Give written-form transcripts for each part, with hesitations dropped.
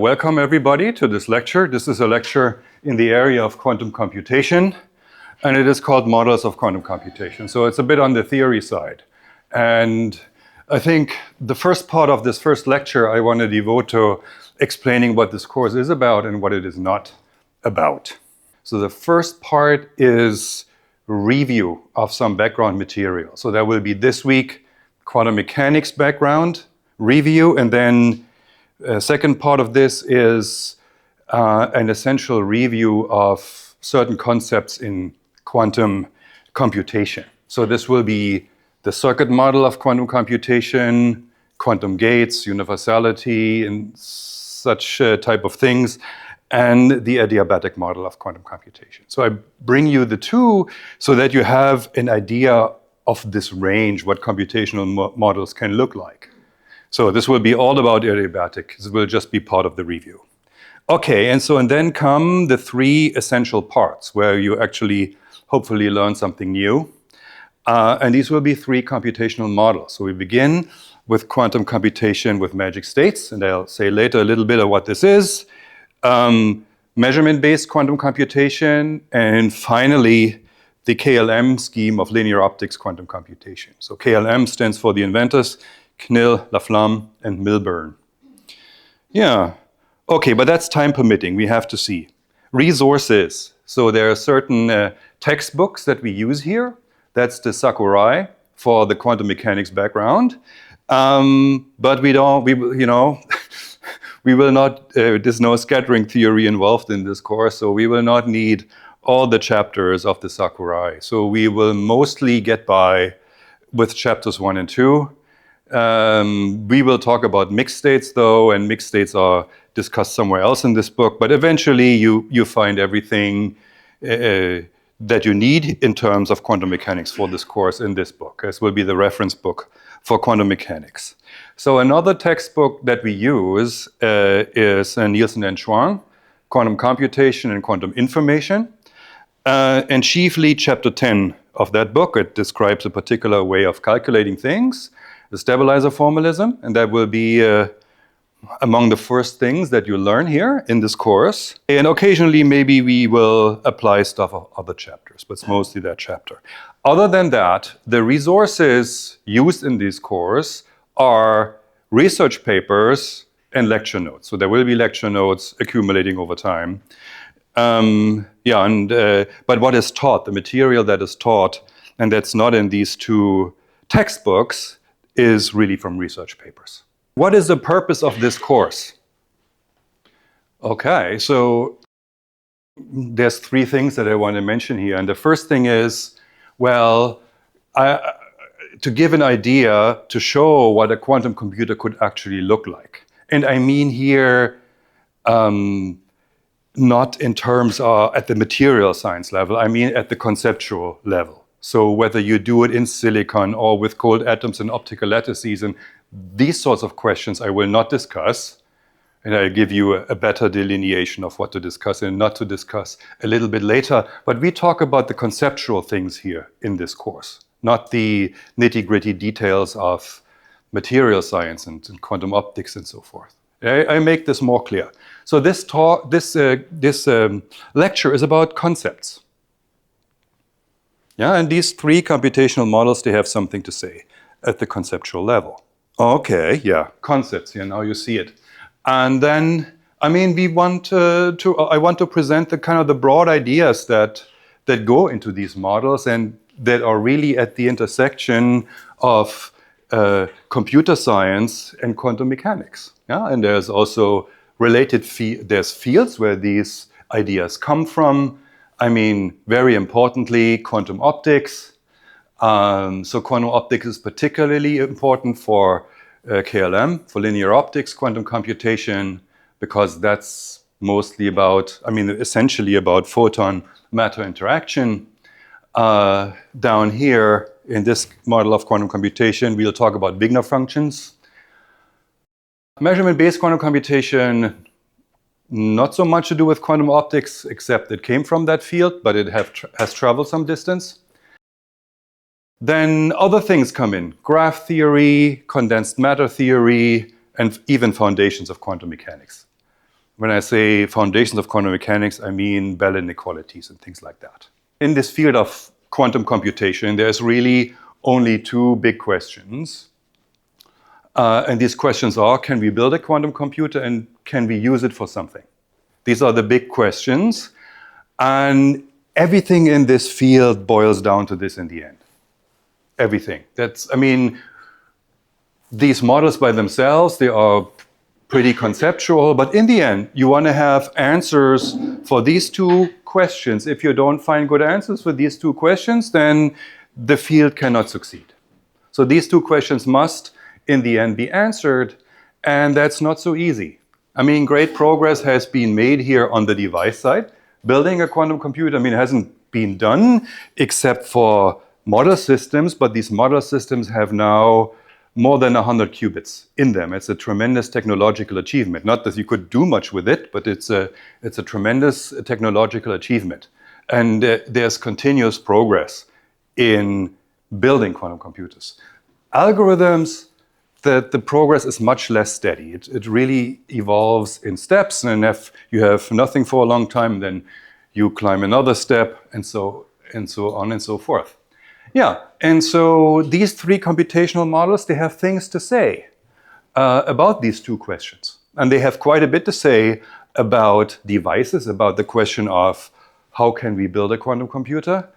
welcome everybody to this lecture. This is a lecture in the area of quantum computation, and it is called Models of Quantum Computation. So it's a bit on the theory side. And I think the first part of this first lecture I want to devote to explaining what this course is about and what it is not about. So the first part is review of some background material. So that will be this week, quantum mechanics background review, and then second part of this is an essential review of certain concepts in quantum computation. So this will be the circuit model of quantum computation, quantum gates, universality, and such type of things, and the adiabatic model of quantum computation. So I bring you the two so that you have an idea of this range, what computational models can look like. So this will be all about adiabatic. This will just be part of the review. Okay, and then come the three essential parts where you actually hopefully learn something new. And these will be three computational models. So we begin with quantum computation with magic states, and I'll say later a little bit of what this is. Measurement-based quantum computation, and finally, the KLM scheme of linear optics quantum computation. So KLM stands for the inventors, Knill, Laflamme, and Milburn. Yeah, okay, but that's time permitting, we have to see. Resources, so there are certain textbooks that we use here. That's the Sakurai for the quantum mechanics background. But we will not, there's no scattering theory involved in this course, so we will not need all the chapters of the Sakurai. So we will mostly get by with chapters 1 and 2. We will talk about mixed states though, and mixed states are discussed somewhere else in this book, but eventually you find everything that you need in terms of quantum mechanics for this course in this book. This will be the reference book for quantum mechanics. So another textbook that we use is Nielsen and Chuang, Quantum Computation and Quantum Information. And chiefly chapter 10 of that book, it describes a particular way of calculating things, the stabilizer formalism, and that will be among the first things that you learn here in this course. And occasionally maybe we will apply stuff of other chapters, but it's mostly that chapter. Other than that, the resources used in this course are research papers and lecture notes. So there will be lecture notes accumulating over time. But what is taught, the material that is taught, and that's not in these two textbooks, is really from research papers. What is the purpose of this course? Okay, so there's three things that I want to mention here. And the first thing is, well, to give an idea, to show what a quantum computer could actually look like. And I mean here, not in terms of at the material science level, I mean at the conceptual level. So whether you do it in silicon or with cold atoms and optical lattices, and these sorts of questions I will not discuss, and I'll give you a better delineation of what to discuss and not to discuss a little bit later. But we talk about the conceptual things here in this course, not the nitty-gritty details of material science and quantum optics and so forth. I make this more clear. So this lecture is about concepts. Yeah, and these three computational models, they have something to say at the conceptual level. Okay, yeah, concepts here, now you see it. And then, I mean, I want to present the kind of the broad ideas that go into these models and that are really at the intersection of computer science and quantum mechanics. Yeah, and there's also related there's fields where these ideas come from. I mean, very importantly, quantum optics. So quantum optics is particularly important for KLM, for linear optics, quantum computation, because that's mostly about, I mean, essentially about photon-matter interaction. Down here, in this model of quantum computation, we'll talk about Wigner functions. Measurement-based quantum computation, not so much to do with quantum optics, except it came from that field, but it has traveled some distance. Then other things come in, graph theory, condensed matter theory, and even foundations of quantum mechanics. When I say foundations of quantum mechanics, I mean Bell inequalities and things like that. In this field of quantum computation, there's really only two big questions. And these questions are, can we build a quantum computer and can we use it for something? These are the big questions. And everything in this field boils down to this in the end. Everything. These models by themselves, they are pretty conceptual, but in the end, you want to have answers for these two questions. If you don't find good answers for these two questions, then the field cannot succeed. So these two questions must, in the end, be answered, and that's not so easy. Great progress has been made here on the device side. Building a quantum computer, hasn't been done except for model systems, but these model systems have now more than 100 qubits in them. It's a tremendous technological achievement. Not that you could do much with it, but it's a tremendous technological achievement. And there's continuous progress in building quantum computers. Algorithms, the progress is much less steady. It really evolves in steps, and if you have nothing for a long time, then you climb another step, and so on and so forth. Yeah, and so these three computational models, they have things to say about these two questions. And they have quite a bit to say about devices, about the question of how can we build a quantum computer.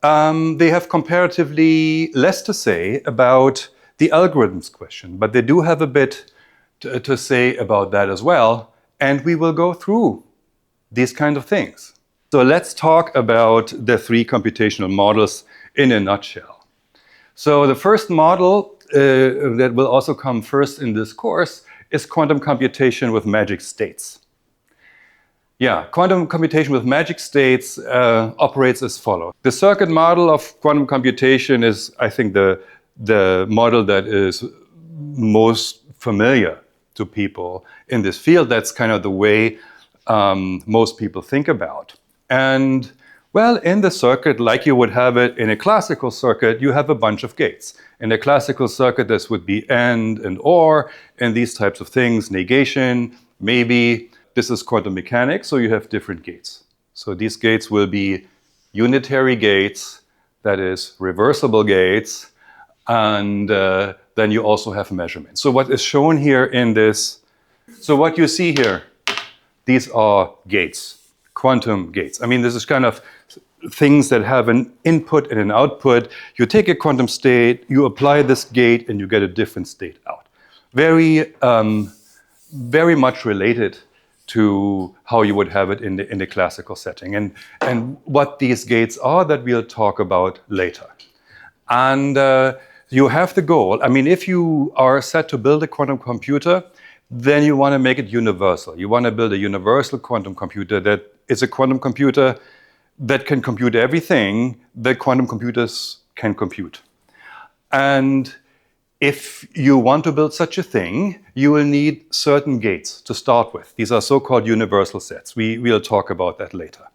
They have comparatively less to say about the algorithms question, but they do have a bit to say about that as well. And we will go through these kind of things. So let's talk about the three computational models in a nutshell. So the first model that will also come first in this course is quantum computation with magic states. Yeah, quantum computation with magic states operates as follows. The circuit model of quantum computation is, I think, the model that is most familiar to people in this field. That's kind of the way most people think about. And well, in the circuit, like you would have it in a classical circuit, you have a bunch of gates. In a classical circuit, this would be and or, and these types of things, negation, maybe. This is quantum mechanics, so you have different gates. So these gates will be unitary gates, that is reversible gates, and then you also have measurements. So what is shown here in this, so what you see here, these are gates. Quantum gates. This is kind of things that have an input and an output. You take a quantum state, you apply this gate, and you get a different state out. Very much related to how you would have it in the classical setting. And what these gates are, that we'll talk about later. And you have the goal. If you are set to build a quantum computer, then you want to make it universal. You want to build a universal quantum computer that is a quantum computer that can compute everything that quantum computers can compute. And if you want to build such a thing, you will need certain gates to start with. These are so-called universal sets. We'll talk about that later.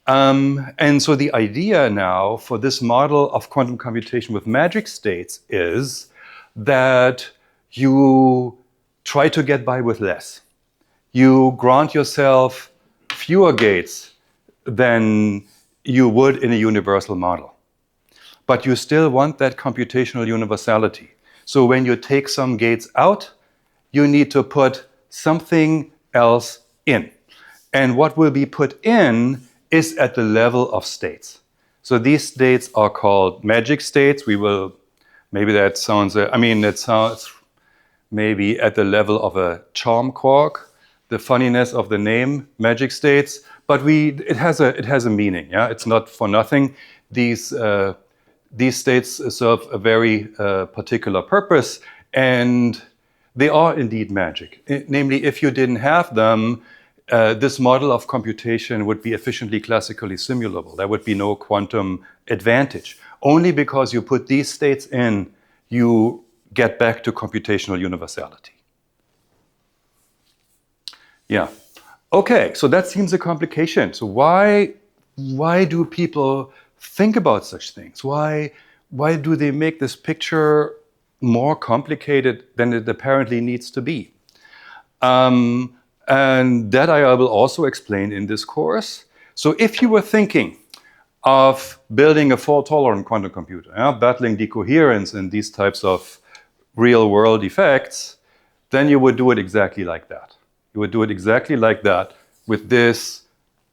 And so the idea now for this model of quantum computation with magic states is that you try to get by with less. You grant yourself fewer gates than you would in a universal model. But you still want that computational universality. So when you take some gates out, you need to put something else in. And what will be put in is at the level of states. So these states are called magic states. Maybe that sounds, it sounds maybe at the level of a charm quark, the funniness of the name, magic states, but it has a meaning. Yeah, it's not for nothing. These states serve a very particular purpose, and they are indeed magic. Namely, if you didn't have them, this model of computation would be efficiently classically simulable. There would be no quantum advantage. Only because you put these states in, you get back to computational universality. Yeah. Okay, so that seems a complication. So why do people think about such things? Why do they make this picture more complicated than it apparently needs to be? And that I will also explain in this course. So if you were thinking of building a fault-tolerant quantum computer, battling decoherence and these types of real-world effects, then you would do it exactly like that. You would do it exactly like that with this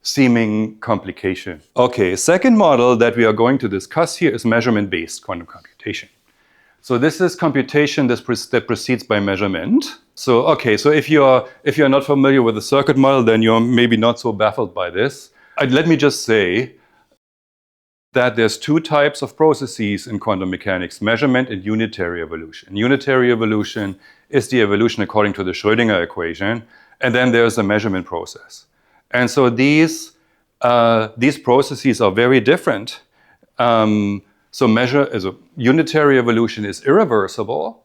seeming complication. Okay, second model that we are going to discuss here is measurement-based quantum computation. So this is computation that proceeds by measurement. So okay, so if you're not familiar with the circuit model, then you're maybe not so baffled by this. Let me just say that there's two types of processes in quantum mechanics: measurement and unitary evolution. Unitary evolution is the evolution according to the Schrödinger equation, and then there's a measurement process. And so these processes are very different. So unitary evolution is irreversible.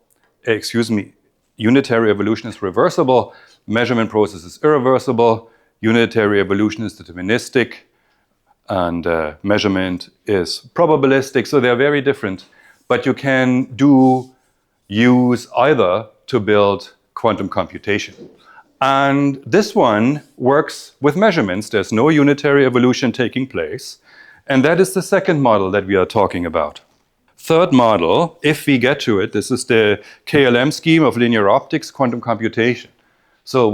Unitary evolution is reversible. Measurement process is irreversible. Unitary evolution is deterministic, and measurement is probabilistic. So they're very different. But you can use either to build quantum computation. And this one works with measurements. There's no unitary evolution taking place. And that is the second model that we are talking about. Third model, if we get to it, this is the KLM scheme of linear optics quantum computation. So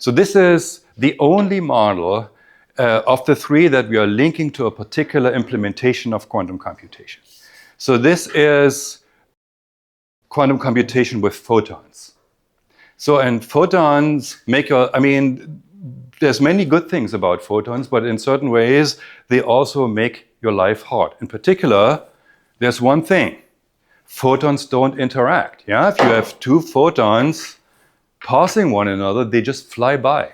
this is the only model of the three that we are linking to a particular implementation of quantum computation. So this is quantum computation with photons. And photons there's many good things about photons, but in certain ways, they also make your life hard. In particular, there's one thing: photons don't interact. If you have two photons passing one another, they just fly by.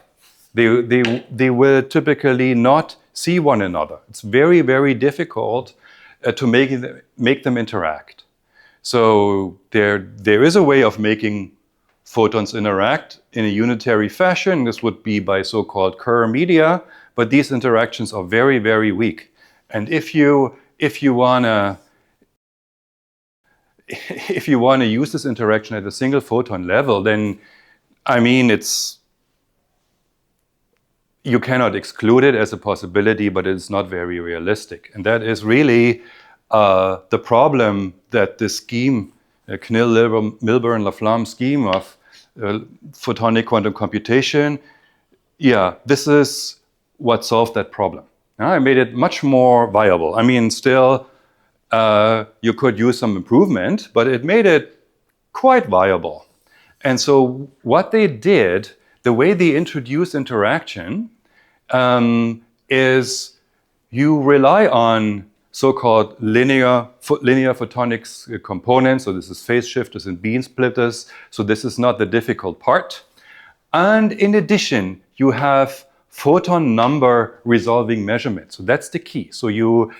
They will typically not see one another. It's very, very difficult to make them interact. So there is a way of making photons interact in a unitary fashion. This would be by so-called Kerr media, but these interactions are very, very weak. And if you wanna use this interaction at a single photon level, then you cannot exclude it as a possibility, but it's not very realistic. And that is really the problem that this scheme, Knill-Milburn-Laflamme scheme of photonic quantum computation, this is what solved that problem. I made it much more viable. Still, you could use some improvement, but it made it quite viable. And so what they did, the way they introduced interaction, is you rely on so-called linear photonics components. So this is phase shifters and beam splitters. So this is not the difficult part. And in addition, you have photon number resolving measurements. So that's the key. So you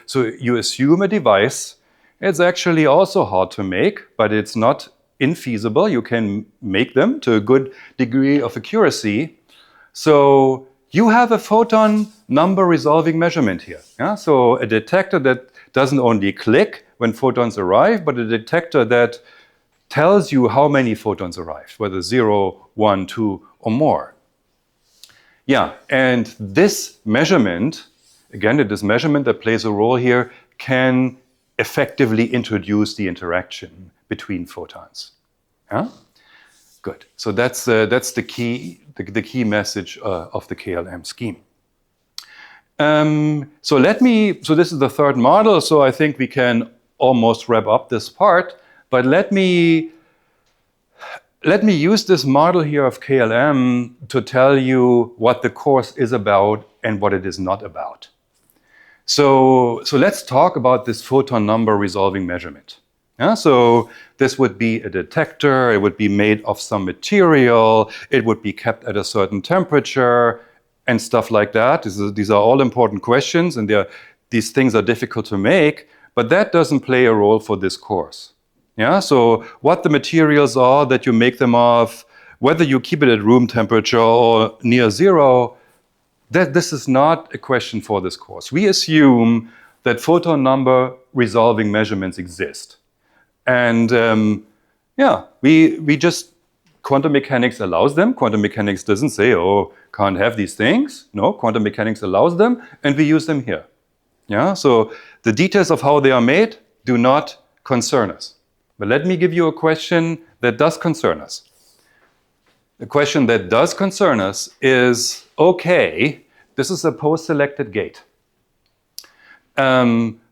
assume a device. It's actually also hard to make, but it's not infeasible. You can make them to a good degree of accuracy. So you have a photon number resolving measurement here. So a detector that doesn't only click when photons arrive, but a detector that tells you how many photons arrive, whether 0, 1, 2, or more. And this measurement, again, it is measurement that plays a role here, can effectively introduce the interaction between photons. Good. So that's the key message of the KLM scheme. So this is the third model. So I think we can almost wrap up this part. But let me use this model here of KLM to tell you what the course is about and what it is not about. So let's talk about this photon number resolving measurement. So this would be a detector. It would be made of some material. It would be kept at a certain temperature and stuff like that. These are all important questions, and these things are difficult to make, but that doesn't play a role for this course. So what the materials are that you make them of, whether you keep it at room temperature or near zero, this is not a question for this course. We assume that photon number resolving measurements exist. And we just quantum mechanics allows them. Quantum mechanics doesn't say, oh, can't have these things. No, quantum mechanics allows them, and we use them here. Yeah, so the details of how they are made do not concern us. But let me give you a question that does concern us. The question that does concern us is, okay, this is a post-selected gate.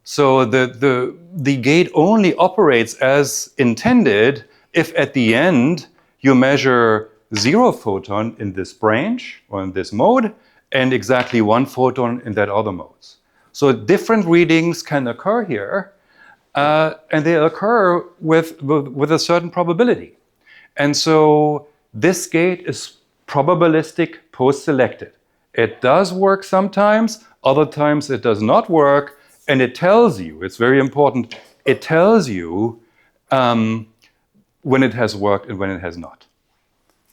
So the gate only operates as intended if at the end you measure 0 photon in this branch or in this mode and exactly 1 photon in that other modes. So different readings can occur here, and they occur with a certain probability. And so this gate is probabilistic post-selected. It does work sometimes, other times it does not work, and it tells you, it's very important, it tells you when it has worked and when it has not.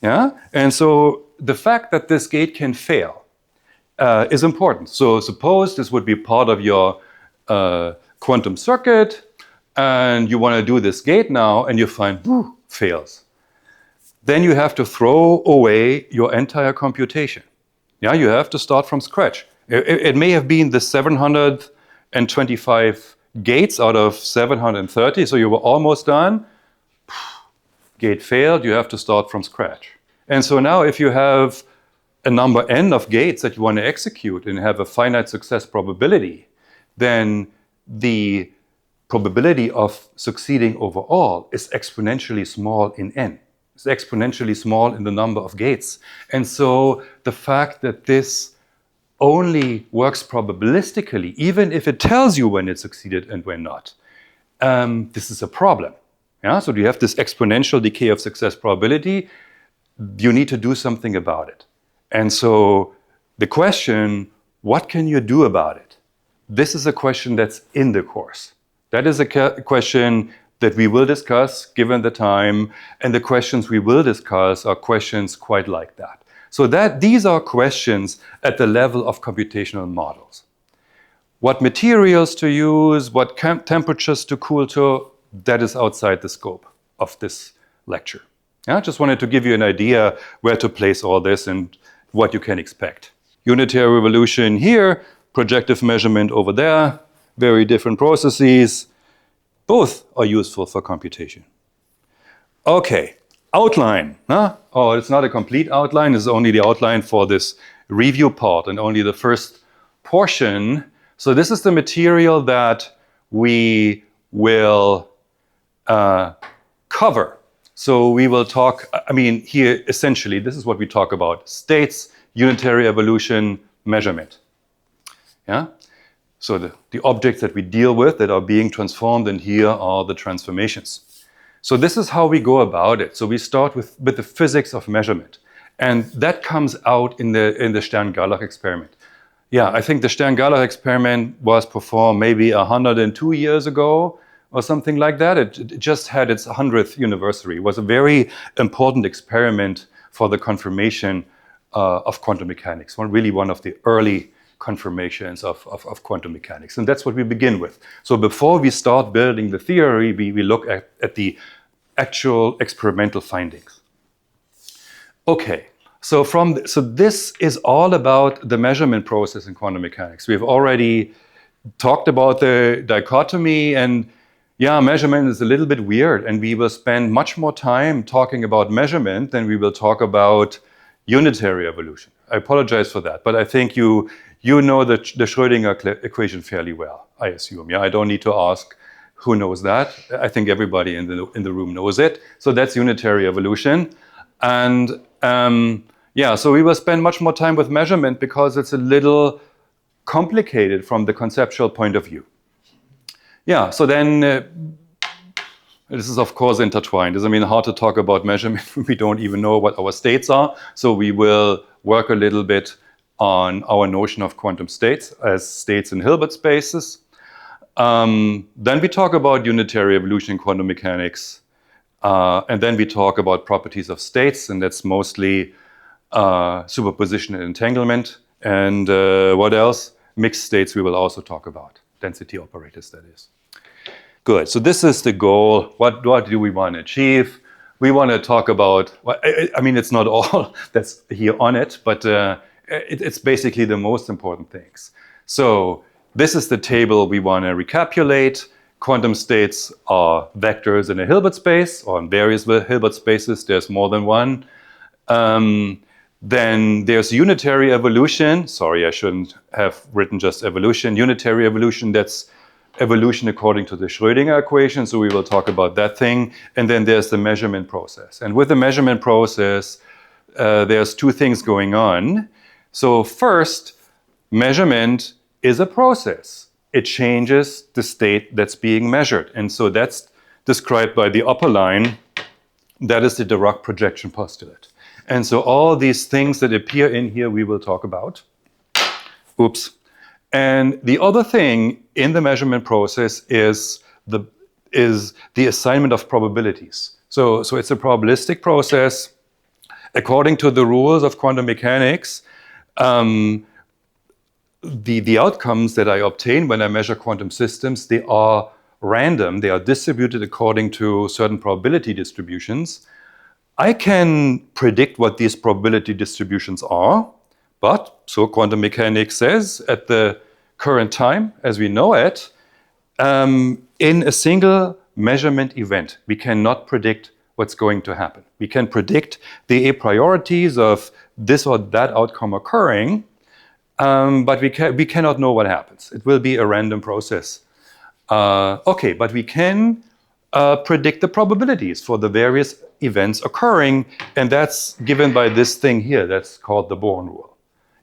Yeah? And so the fact that this gate can fail is important. So suppose this would be part of your quantum circuit, and you want to do this gate now, and you find, fails. Then you have to throw away your entire computation. Yeah, you have to start from scratch. It may have been the 725 gates out of 730, so you were almost done. Gate failed, you have to start from scratch. And so now if you have a number n of gates that you want to execute and have a finite success probability, then the probability of succeeding overall is exponentially small in n. It's exponentially small in the number of gates. And so the fact that this only works probabilistically, even if it tells you when it succeeded and when not, this is a problem. Yeah? So you have this exponential decay of success probability. You need to do something about it. And so the question, what can you do about it? This is a question that's in the course. That is a question that we will discuss given the time, and the questions we will discuss are questions quite like that. So these are questions at the level of computational models. What materials to use, what temperatures to cool to, that is outside the scope of this lecture. I just wanted to give you an idea where to place all this and what you can expect. Unitary revolution here, projective measurement over there, very different processes. Both are useful for computation. Okay, outline. Huh? Oh, it's not a complete outline, it's only the outline for this review part and only the first portion. So this is the material that we will cover. So we will talk, here essentially this is what we talk about: states, unitary evolution, measurement. Yeah? So the objects that we deal with that are being transformed, and here are the transformations. So this is how we go about it. So we start with the physics of measurement. And that comes out in the Stern-Gerlach experiment. Yeah, I think the Stern-Gerlach experiment was performed maybe 102 years ago or something like that. It just had its 100th anniversary. It was a very important experiment for the confirmation of quantum mechanics. One of the early confirmations of quantum mechanics. And that's what we begin with. So before we start building the theory, we look at the actual experimental findings. Okay, so this is all about the measurement process in quantum mechanics. We've already talked about the dichotomy, and yeah, measurement is a little bit weird, and we will spend much more time talking about measurement than we will talk about unitary evolution. I apologize for that, but I think you know the Schrödinger equation fairly well, I assume. Yeah, I don't need to ask who knows that. I think everybody in the room knows it. So that's unitary evolution. And so we will spend much more time with measurement because it's a little complicated from the conceptual point of view. Yeah, so then this is of course intertwined. It's hard to talk about measurement when we don't even know what our states are. So we will work a little bit on our notion of quantum states as states in Hilbert spaces. Then we talk about unitary evolution in quantum mechanics. And then we talk about properties of states, and that's mostly superposition and entanglement. And what else? Mixed states we will also talk about. Density operators, that is. Good, so this is the goal. What do we want to achieve? we want to talk about, well, I mean, it's not all that's here on it, but it's basically the most important things. So this is the table we want to recapitulate. Quantum states are vectors in a Hilbert space, or in various Hilbert spaces. There's more than one. Then there's unitary evolution. Sorry, I shouldn't have written just evolution. Unitary evolution, that's evolution according to the Schrödinger equation. So we will talk about that thing. And then there's the measurement process. And with the measurement process, there's two things going on. So first, measurement is a process. It changes the state that's being measured. And so that's described by the upper line. That is the Dirac projection postulate. And so all these things that appear in here, we will talk about. Oops. And the other thing in the measurement process is the assignment of probabilities. So it's a probabilistic process. According to the rules of quantum mechanics, the outcomes that I obtain when I measure quantum systems, they are random. They are distributed according to certain probability distributions. I can predict what these probability distributions are, but, so quantum mechanics says, at the current time, as we know it, in a single measurement event, we cannot predict what's going to happen. We can predict the a priorities of this or that outcome occurring, but we cannot know what happens. It will be a random process. Okay, but we can predict the probabilities for the various events occurring, and that's given by this thing here. That's called the Born rule.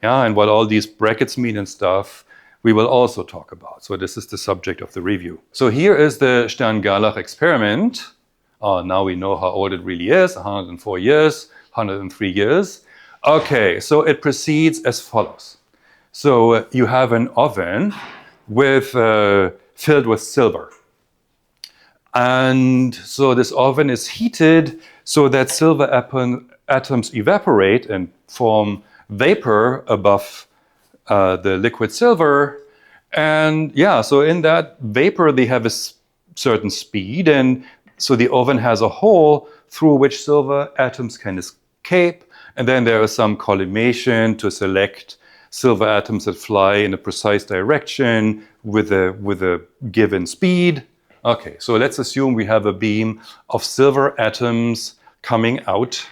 Yeah, and what all these brackets mean and stuff, we will also talk about. So this is the subject of the review. So here is the Stern-Gerlach experiment. Now we know how old it really is, 104 years, 103 years. Okay, so it proceeds as follows. So you have an oven filled with silver. And so this oven is heated so that silver atoms evaporate and form vapor above the liquid silver. And yeah, so in that vapor, they have a certain speed. And so the oven has a hole through which silver atoms can escape. And then there is some collimation to select silver atoms that fly in a precise direction with a given speed. Okay, so let's assume we have a beam of silver atoms coming out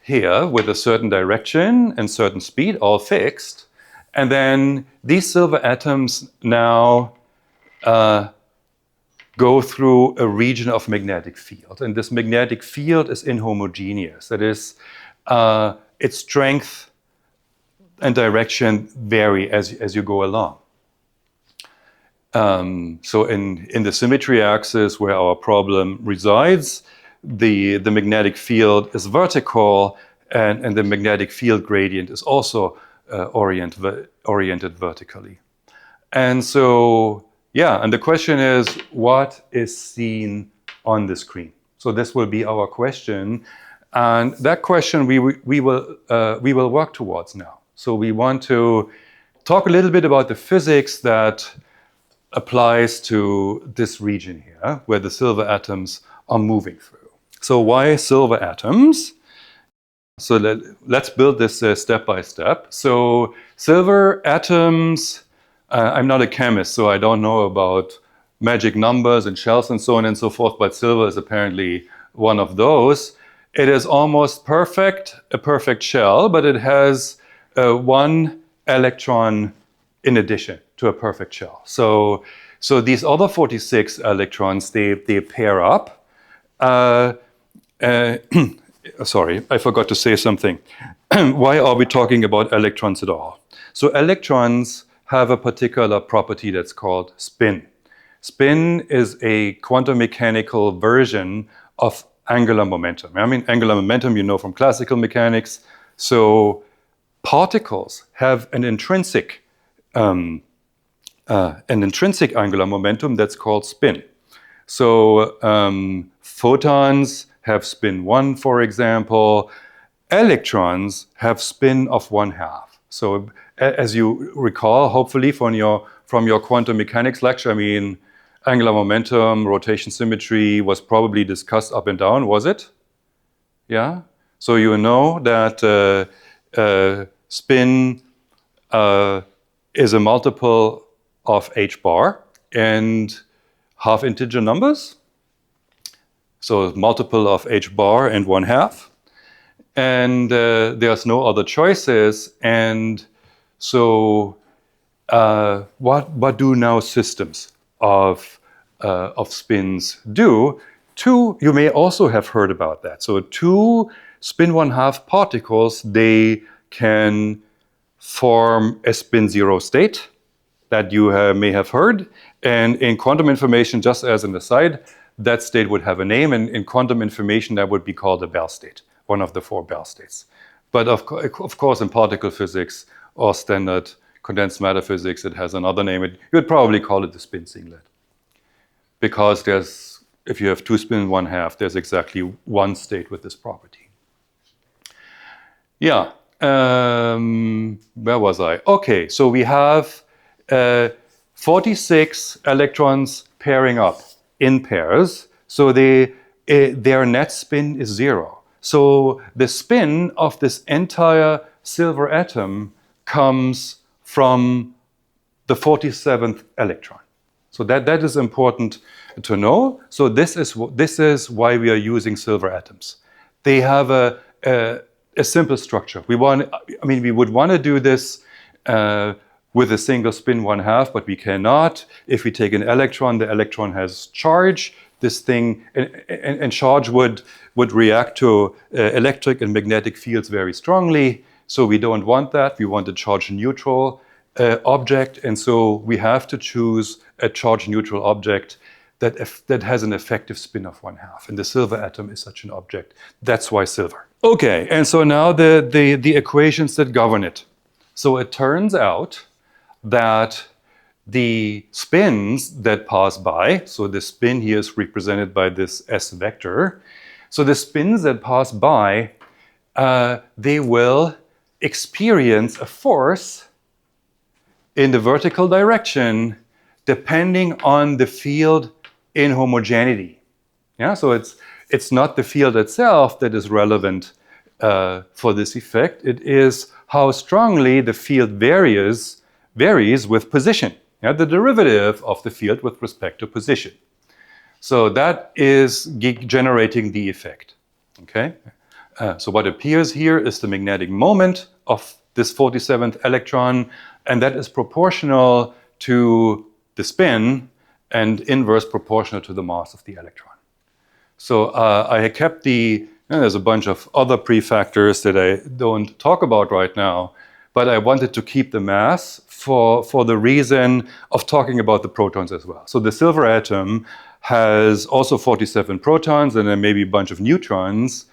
here with a certain direction and certain speed, all fixed. And then these silver atoms now go through a region of magnetic field. And this magnetic field is inhomogeneous. That is, its strength and direction vary as you go along. So in the symmetry axis where our problem resides, the magnetic field is vertical, and the magnetic field gradient is also oriented vertically. And so, yeah, and the question is, what is seen on the screen? So this will be our question, and that question we will work towards now. So we want to talk a little bit about the physics that applies to this region here, where the silver atoms are moving through. So why silver atoms? So let's build this step by step. So silver atoms, I'm not a chemist, so I don't know about magic numbers and shells and so on and so forth, but silver is apparently one of those. It is almost perfect, a perfect shell, but it has one electron in addition to a perfect shell. So these other 46 electrons, they pair up. Sorry, I forgot to say something. Why are we talking about electrons at all? So electrons have a particular property that's called spin. Spin is a quantum mechanical version of angular momentum. I mean, angular momentum, you know from classical mechanics. So particles have an intrinsic angular momentum that's called spin. So photons have spin 1, for example. Electrons have spin of 1/2. So as you recall, hopefully from your quantum mechanics lecture, I mean, Angular momentum, rotation symmetry was probably discussed up and down, was it? Yeah? So you know that spin is a multiple of h bar and half integer numbers. So multiple of h bar and 1/2. And there's no other choices. And so what do now systems of spins do? Two, you may also have heard about that. So two spin 1/2 particles, they can form a spin 0 state that you may have heard. And in quantum information, just as an aside, that state would have a name. And in quantum information, that would be called a Bell state, one of the 4 Bell states. But of course, in particle physics or standard condensed matter physics, it has another name. You would probably call it the spin singlet. Because if you have 2 spin 1/2, there's exactly one state with this property. Yeah, where was I? Okay, so we have 46 electrons pairing up in pairs. So their net spin is 0. So the spin of this entire silver atom comes from the 47th electron. So that is important to know. So this is why we are using silver atoms. They have a simple structure. We would want to do this with a single spin 1/2, but we cannot. If we take an electron, the electron has charge. This thing and charge would react to electric and magnetic fields very strongly. So we don't want that. We want a charge neutral object, and so we have to choose a charge neutral object that has an effective spin of 1/2. And the silver atom is such an object. That's why silver. Okay, and so now the equations that govern it. So it turns out that the spins that pass by, so the spin here is represented by this S vector. So the spins that pass by, they will experience a force in the vertical direction depending on the field inhomogeneity. Yeah, so it's not the field itself that is relevant for this effect. It is how strongly the field varies with position. Yeah, the derivative of the field with respect to position. So that is generating the effect. Okay. So what appears here is the magnetic moment of this 47th electron, and that is proportional to the spin and inverse proportional to the mass of the electron. So I kept there's a bunch of other prefactors that I don't talk about right now, but I wanted to keep the mass for the reason of talking about the protons as well. So the silver atom has also 47 protons and then maybe a bunch of neutrons.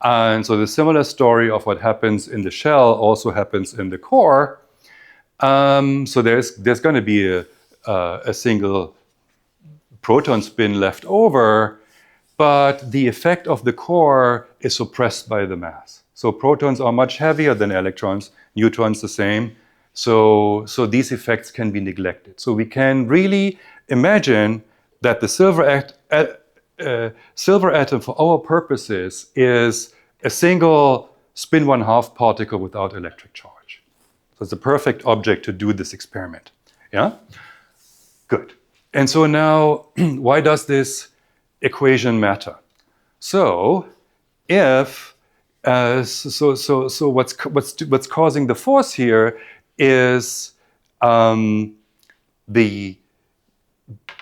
And so the similar story of what happens in the shell also happens in the core. So there's going to be a single proton spin left over, but the effect of the core is suppressed by the mass. So protons are much heavier than electrons, neutrons the same. So these effects can be neglected. So we can really imagine that the silver atom for our purposes is a single spin 1/2 particle without electric charge. So it's a perfect object to do this experiment. Yeah? Good. And so now, why does this equation matter? So if what's causing the force here is the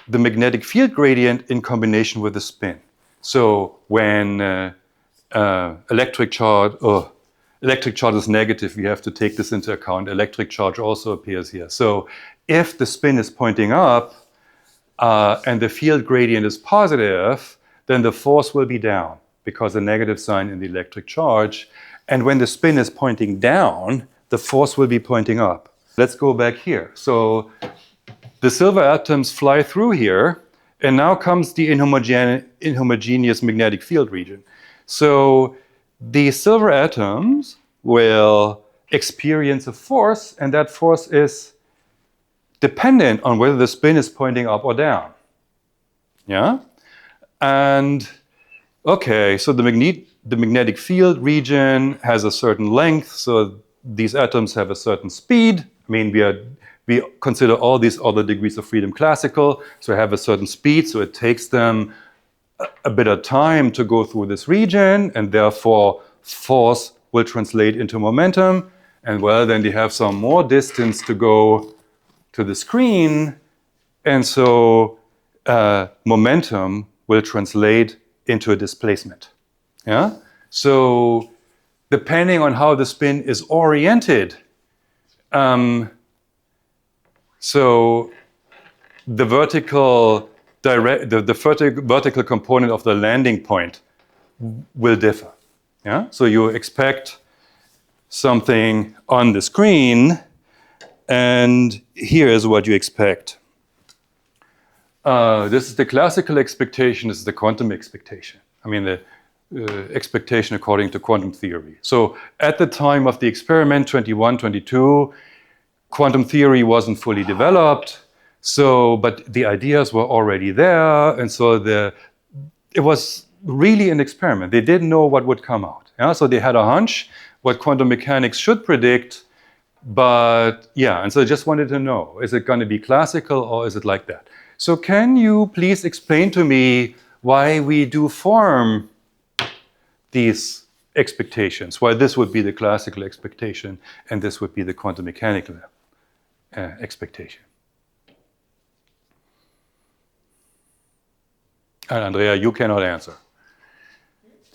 magnetic field gradient in combination with the spin. So when electric charge is negative, we have to take this into account. Electric charge also appears here. So if the spin is pointing up and the field gradient is positive, then the force will be down because the negative sign in the electric charge. And when the spin is pointing down, the force will be pointing up. Let's go back here. So the silver atoms fly through here, and now comes the inhomogeneous magnetic field region. So the silver atoms will experience a force, and that force is dependent on whether the spin is pointing up or down. Yeah? And okay, so the magnetic field region has a certain length, so these atoms have a certain speed. I mean, we consider all these other degrees of freedom classical, so have a certain speed, so it takes them a bit of time to go through this region, and therefore force will translate into momentum. And well, then they have some more distance to go to the screen, and so momentum will translate into a displacement. Yeah? So depending on how the spin is oriented, so the vertical vertical component of the landing point will differ. Yeah? So you expect something on the screen, and here is what you expect. This is the classical expectation, this is the quantum expectation. I mean, the expectation according to quantum theory. So at the time of the experiment, 21, 22, quantum theory wasn't fully developed, but the ideas were already there, and so it was really an experiment. They didn't know what would come out. Yeah? So they had a hunch what quantum mechanics should predict, but yeah, and so I just wanted to know, is it going to be classical or is it like that? So can you please explain to me why we do form these expectations, why this would be the classical expectation and this would be the quantum mechanical expectation? And Andrea, you cannot answer.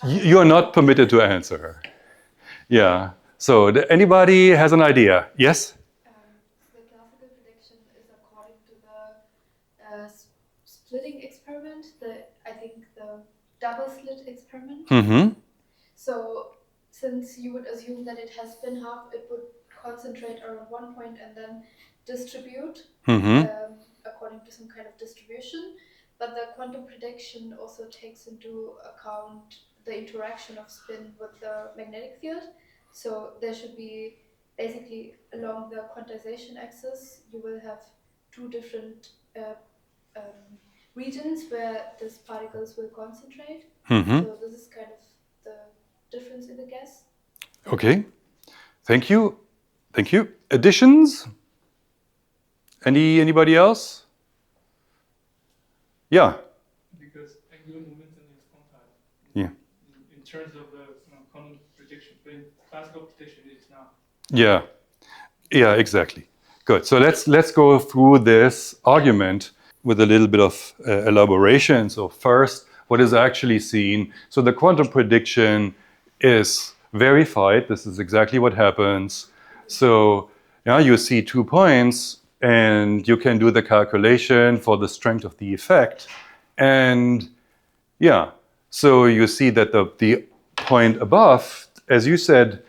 You are not permitted to answer. Yeah. So anybody has an idea? Yes? The classical prediction is according to the splitting experiment, I think the double slit experiment. Mm-hmm. So since you would assume that it has spin half, it would concentrate around one point and then distribute according to some kind of distribution. But the quantum prediction also takes into account the interaction of spin with the magnetic field. So there should be basically along the quantization axis, you will have two different regions where these particles will concentrate. So this is kind of the difference in the gas. Okay. Thank you. Thank you. Additions? Anybody else? Yeah. Because angular momentum is quantized. Yeah. In terms of the quantum prediction, but in classical prediction it is not. Yeah. Yeah, exactly. Good. So let's go through this argument with a little bit of elaboration. So first, what is actually seen? So the quantum prediction is verified. This is exactly what happens. So you see 2 points, and you can do the calculation for the strength of the effect. And yeah, so you see that the point above, as you said,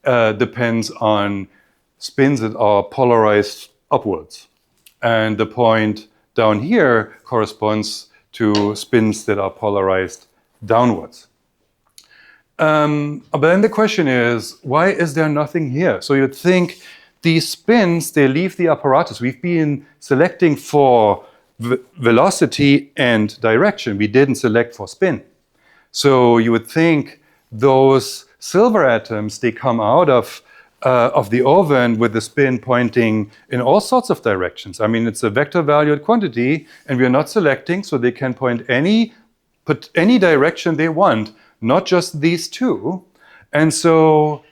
depends on spins that are polarized upwards. And the point down here corresponds to spins that are polarized downwards. But then the question is, why is there nothing here? So you'd think these spins, they leave the apparatus. We've been selecting for velocity and direction. We didn't select for spin. So you would think those silver atoms, they come out of the oven with the spin pointing in all sorts of directions. I mean, it's a vector valued quantity, and we're not selecting, so they can point any direction they want, not just these two. And so,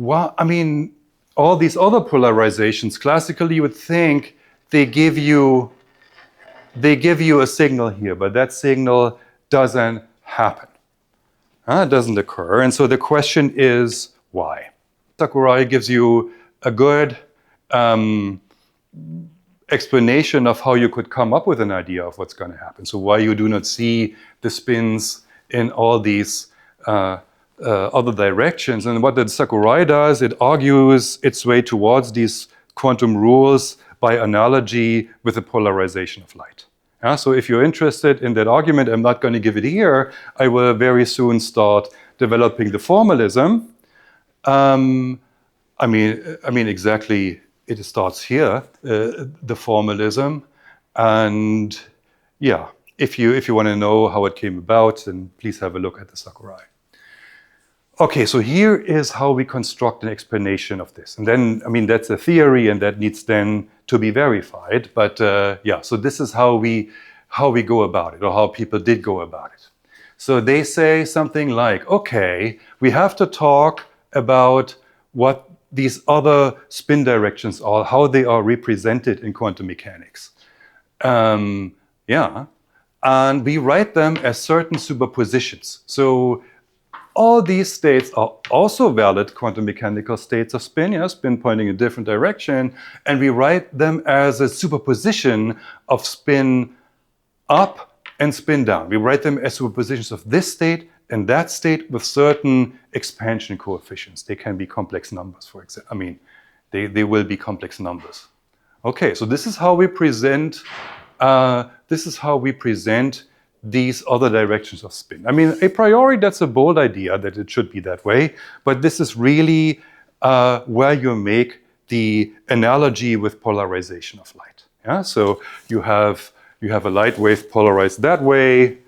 I mean, all these other polarizations, classically you would think they give you a signal here, but that signal doesn't happen. It doesn't occur. And so the question is, why? Sakurai gives you a good explanation of how you could come up with an idea of what's going to happen. So why you do not see the spins in all these other directions. And what the Sakurai does, it argues its way towards these quantum rules by analogy with the polarization of light. So if you're interested in that argument, I'm not going to give it here. I will very soon start developing the formalism. I mean, exactly, it starts here, the formalism. And yeah, if you want to know how it came about, then please have a look at the Sakurai. Okay, so here is how we construct an explanation of this. And then, I mean, that's a theory and that needs then to be verified. But yeah, so this is how we go about it, or how people did go about it. So they say something like, okay, we have to talk about what these other spin directions are, how they are represented in quantum mechanics. Yeah, and we write them as certain superpositions. So all these states are also valid quantum mechanical states of spin, yeah, spin pointing in a different direction, and we write them as a superposition of spin up and spin down. We write them as superpositions of this state and that state with certain expansion coefficients. They can be complex numbers, for example. I mean, they will be complex numbers. Okay, so this is how we present. These other directions of spin. I mean, a priori, that's a bold idea that it should be that way, but this is really where you make the analogy with polarization of light. Yeah? So you have a light wave polarized that way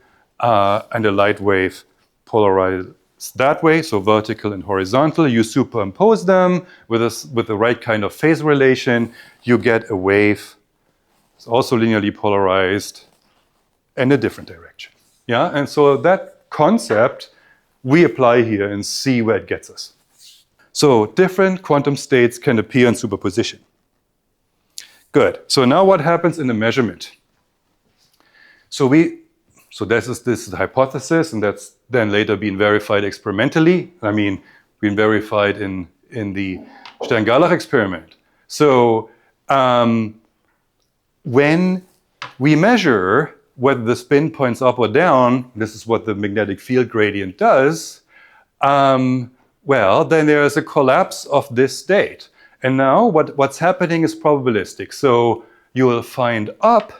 and a light wave polarized that way, so vertical and horizontal. You superimpose them with the right kind of phase relation, you get a wave. It's also linearly polarized in a different direction. Yeah, and so that concept we apply here and see where it gets us. So different quantum states can appear in superposition. Good. So now what happens in the measurement? So this is the hypothesis, and that's then later been verified experimentally. I mean, been verified in the Stern-Gerlach experiment. So when we measure whether the spin points up or down, this is what the magnetic field gradient does, well, then there is a collapse of this state. And now what's happening is probabilistic. So you will find up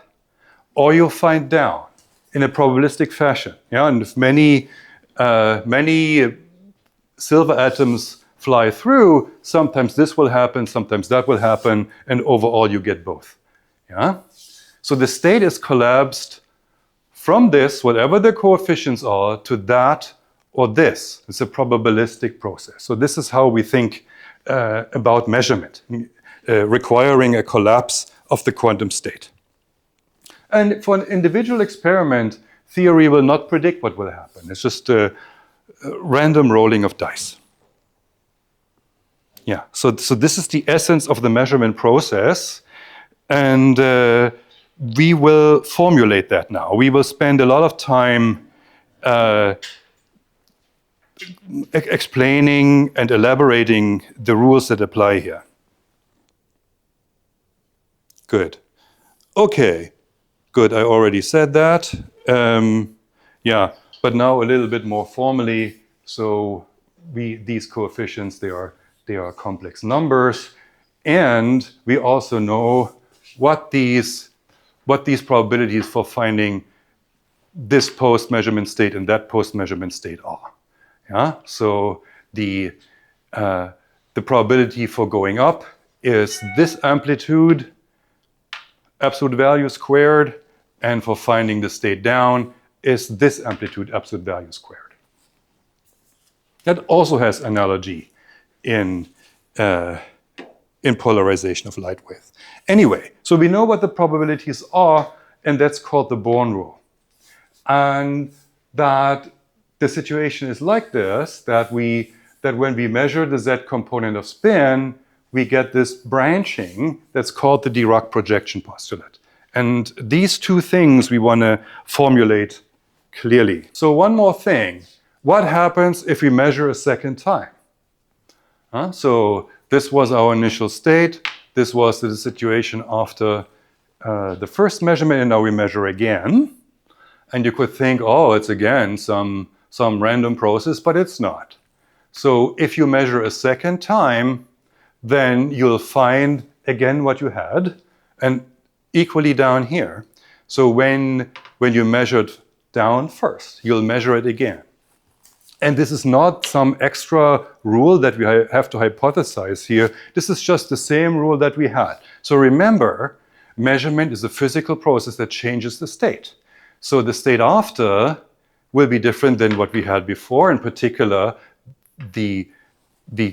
or you'll find down in a probabilistic fashion. Yeah? And if many silver atoms fly through, sometimes this will happen, sometimes that will happen, and overall you get both. Yeah? So the state is collapsed from this, whatever the coefficients are, to that or this. It's a probabilistic process. So this is how we think about measurement, requiring a collapse of the quantum state. And for an individual experiment, theory will not predict what will happen. It's just a random rolling of dice. Yeah, so this is the essence of the measurement process. And we will formulate that now. We will spend a lot of time explaining and elaborating the rules that apply here. Good. Okay. Good. I already said that. Yeah, but now a little bit more formally. So these coefficients, they are complex numbers, and we also know what these probabilities for finding this post-measurement state and that post-measurement state are. Yeah? So the probability for going up is this amplitude, absolute value squared, and for finding the state down is this amplitude, absolute value squared. That also has analogy in polarization of light width. Anyway, so we know what the probabilities are, and that's called the Born rule. And that the situation is like this, that when we measure the Z component of spin, we get this branching that's called the Dirac projection postulate. And these two things we want to formulate clearly. So one more thing. What happens if we measure a second time? So this was our initial state. This was the situation after the first measurement, and now we measure again. And you could think, oh, it's again some random process, but it's not. So if you measure a second time, then you'll find again what you had, and equally down here. So when you measured down first, you'll measure it again. And this is not some extra rule that we have to hypothesize here. This is just the same rule that we had. So remember, measurement is a physical process that changes the state. So the state after will be different than what we had before. In particular, the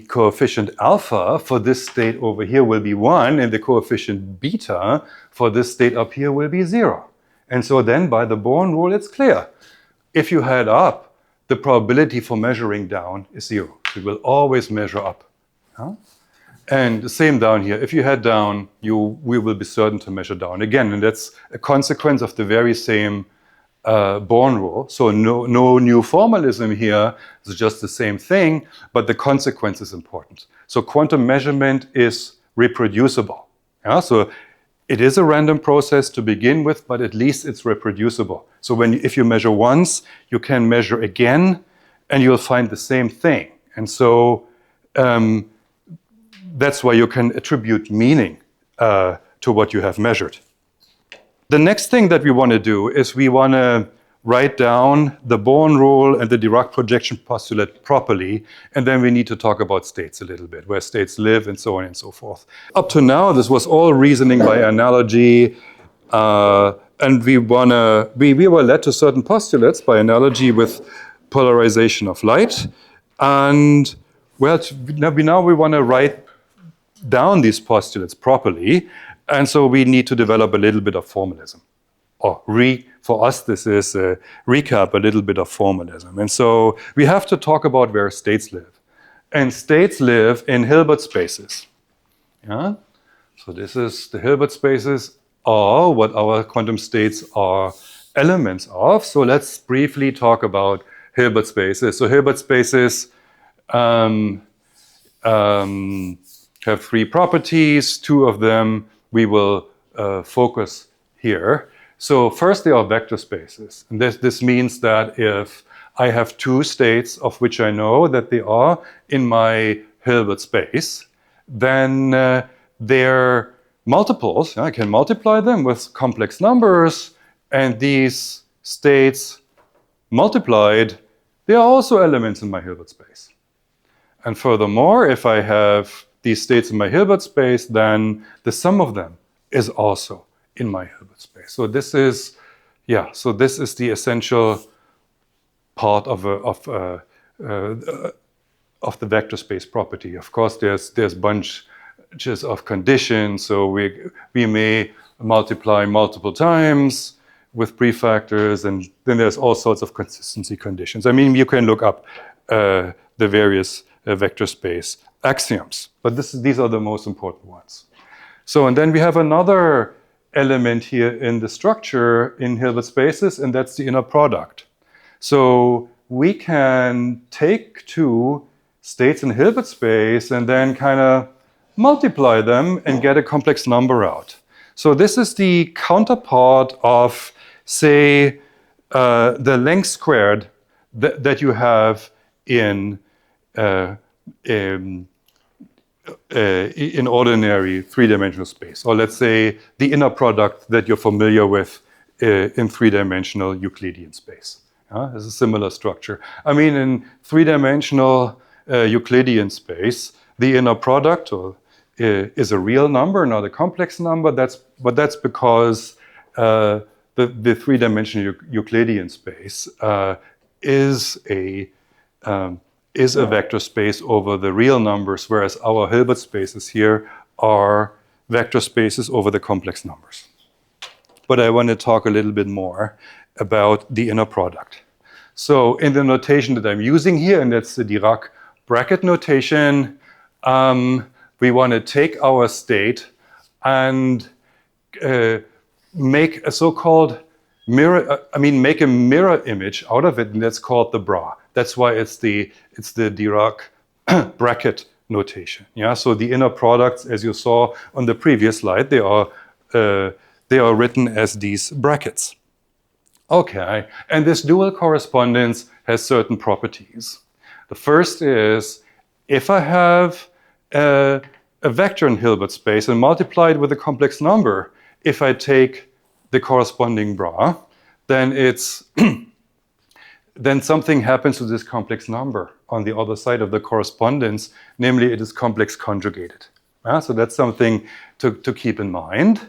coefficient alpha for this state over here will be 1, and the coefficient beta for this state up here will be 0. And so then by the Born rule, it's clear. If you head up, the probability for measuring down is 0. It will always measure up. Huh? And the same down here. If you head down, we will be certain to measure down again. And that's a consequence of the very same Born rule. So no new formalism here. It's just the same thing, but the consequence is important. So quantum measurement is reproducible. Yeah? So it is a random process to begin with, but at least it's reproducible. So if you measure once, you can measure again, and you'll find the same thing. And so that's why you can attribute meaning to what you have measured. The next thing that we want to do is we want to write down the Born rule and the Dirac projection postulate properly, and then we need to talk about states a little bit, where states live and so on and so forth. Up to now, this was all reasoning by analogy, and we were led to certain postulates by analogy with polarization of light, and well, now we want to write down these postulates properly. And so we need to develop a little bit of formalism. For us, this is a recap, a little bit of formalism. And so we have to talk about where states live. And states live in Hilbert spaces. Yeah? So this is the Hilbert spaces are what our quantum states are elements of. So let's briefly talk about Hilbert spaces. So Hilbert spaces have 3 properties. 2 of them we will focus here. So first, they are vector spaces. And this means that if I have 2 states of which I know that they are in my Hilbert space, then they're multiples. I can multiply them with complex numbers, and these states multiplied, they are also elements in my Hilbert space. And furthermore, if I have these states in my Hilbert space, then the sum of them is also in my Hilbert space. So this is the essential part of the vector space property. Of course, there's bunches of conditions. So we may multiply multiple times with prefactors, and then there's all sorts of consistency conditions. I mean, you can look up the various vector space axioms, but these are the most important ones. So, and then we have another element here in the structure in Hilbert spaces, and that's the inner product. So we can take 2 states in Hilbert space and then kind of multiply them and get a complex number out. So this is the counterpart of, say, the length squared that you have in ordinary 3-dimensional space, or let's say the inner product that you're familiar with in 3-dimensional Euclidean space. It's a similar structure. I mean, in 3-dimensional Euclidean space, the inner product is a real number, not a complex number. But that's because the 3-dimensional Euclidean space is a vector space over the real numbers, whereas our Hilbert spaces here are vector spaces over the complex numbers. But I want to talk a little bit more about the inner product. So in the notation that I'm using here, and that's the Dirac bracket notation, we want to take our state and make a so-called make a mirror image out of it, and that's called the bra. That's why it's the Dirac bracket notation. Yeah. So the inner products, as you saw on the previous slide, they are written as these brackets. Okay. And this dual correspondence has certain properties. The first is if I have a vector in Hilbert space and multiply it with a complex number, if I take the corresponding bra, then then something happens to this complex number on the other side of the correspondence, namely it is complex conjugated. So that's something to keep in mind.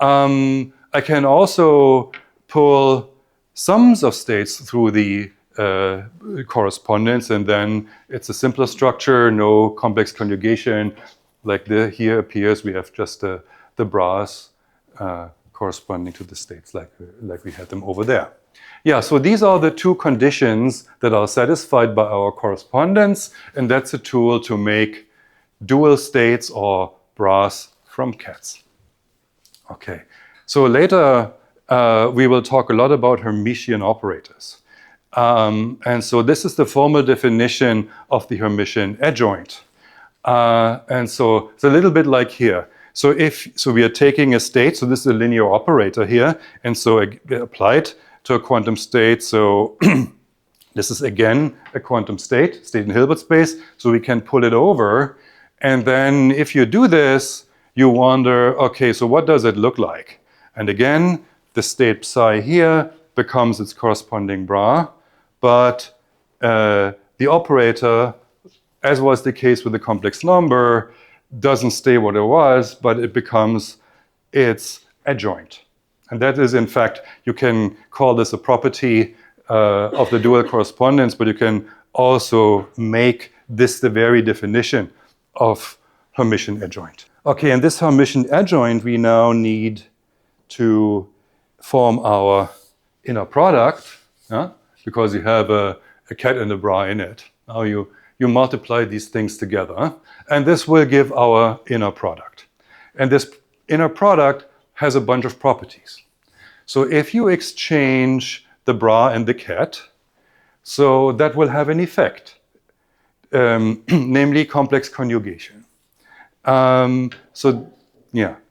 I can also pull sums of states through the correspondence, and then it's a simpler structure, no complex conjugation. Like here appears, we have just the bras corresponding to the states like we had them over there. Yeah, so these are the two conditions that are satisfied by our correspondence, and that's a tool to make dual states or bras from cats. Okay, so later we will talk a lot about Hermitian operators. And so this is the formal definition of the Hermitian adjoint. And so it's a little bit like here. So we are taking a state, so this is a linear operator here, and so applied to a quantum state. So this is again a quantum state in Hilbert space, so we can pull it over. And then if you do this, you wonder, okay, so what does it look like? And again, the state psi here becomes its corresponding bra, but the operator, as was the case with the complex number, doesn't stay what it was, but it becomes its adjoint. And that is, in fact, you can call this a property of the dual correspondence, but you can also make this the very definition of Hermitian adjoint. Okay, and this Hermitian adjoint, we now need to form our inner product, because you have a cat and a bra in it. Now you multiply these things together, and this will give our inner product. And this inner product has a bunch of properties. So if you exchange the bra and the cat, so that will have an effect, namely complex conjugation.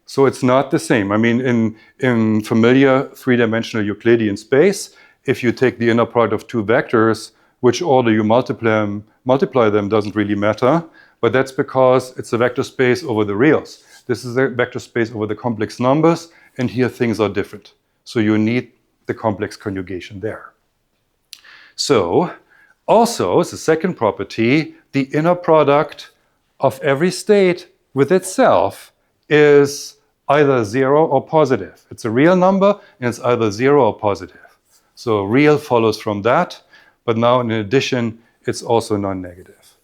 So it's not the same. I mean, in familiar three-dimensional Euclidean space, if you take the inner product of two vectors, which order you multiply them doesn't really matter, but that's because it's a vector space over the reals. This is a vector space over the complex numbers, and here things are different. So you need the complex conjugation there. So also, as a second property, the inner product of every state with itself is either 0 or positive. It's a real number, and it's either 0 or positive. So real follows from that, but now in addition, it's also non-negative.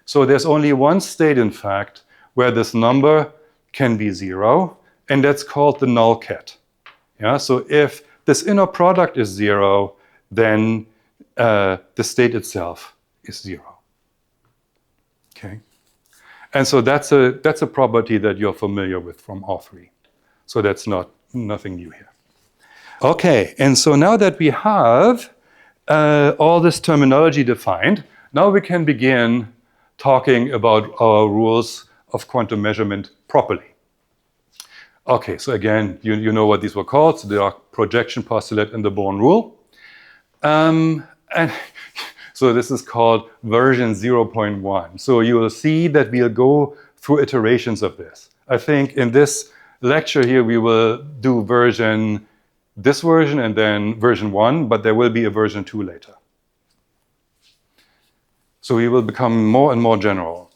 So there's only one state, in fact, where this number can be 0, and that's called the null cat. Yeah? So if this inner product is 0, then the state itself is 0. Okay? And so that's a property that you're familiar with from R3. So that's nothing new here. Okay, and so now that we have all this terminology defined, now we can begin talking about our rules of quantum measurement properly. Okay, so again, you know what these were called. So the projection postulate and the Born rule. And so this is called version 0.1. So you will see that we'll go through iterations of this. I think in this lecture here, we will do this version and then version 1, but there will be a version 2 later. So we will become more and more general.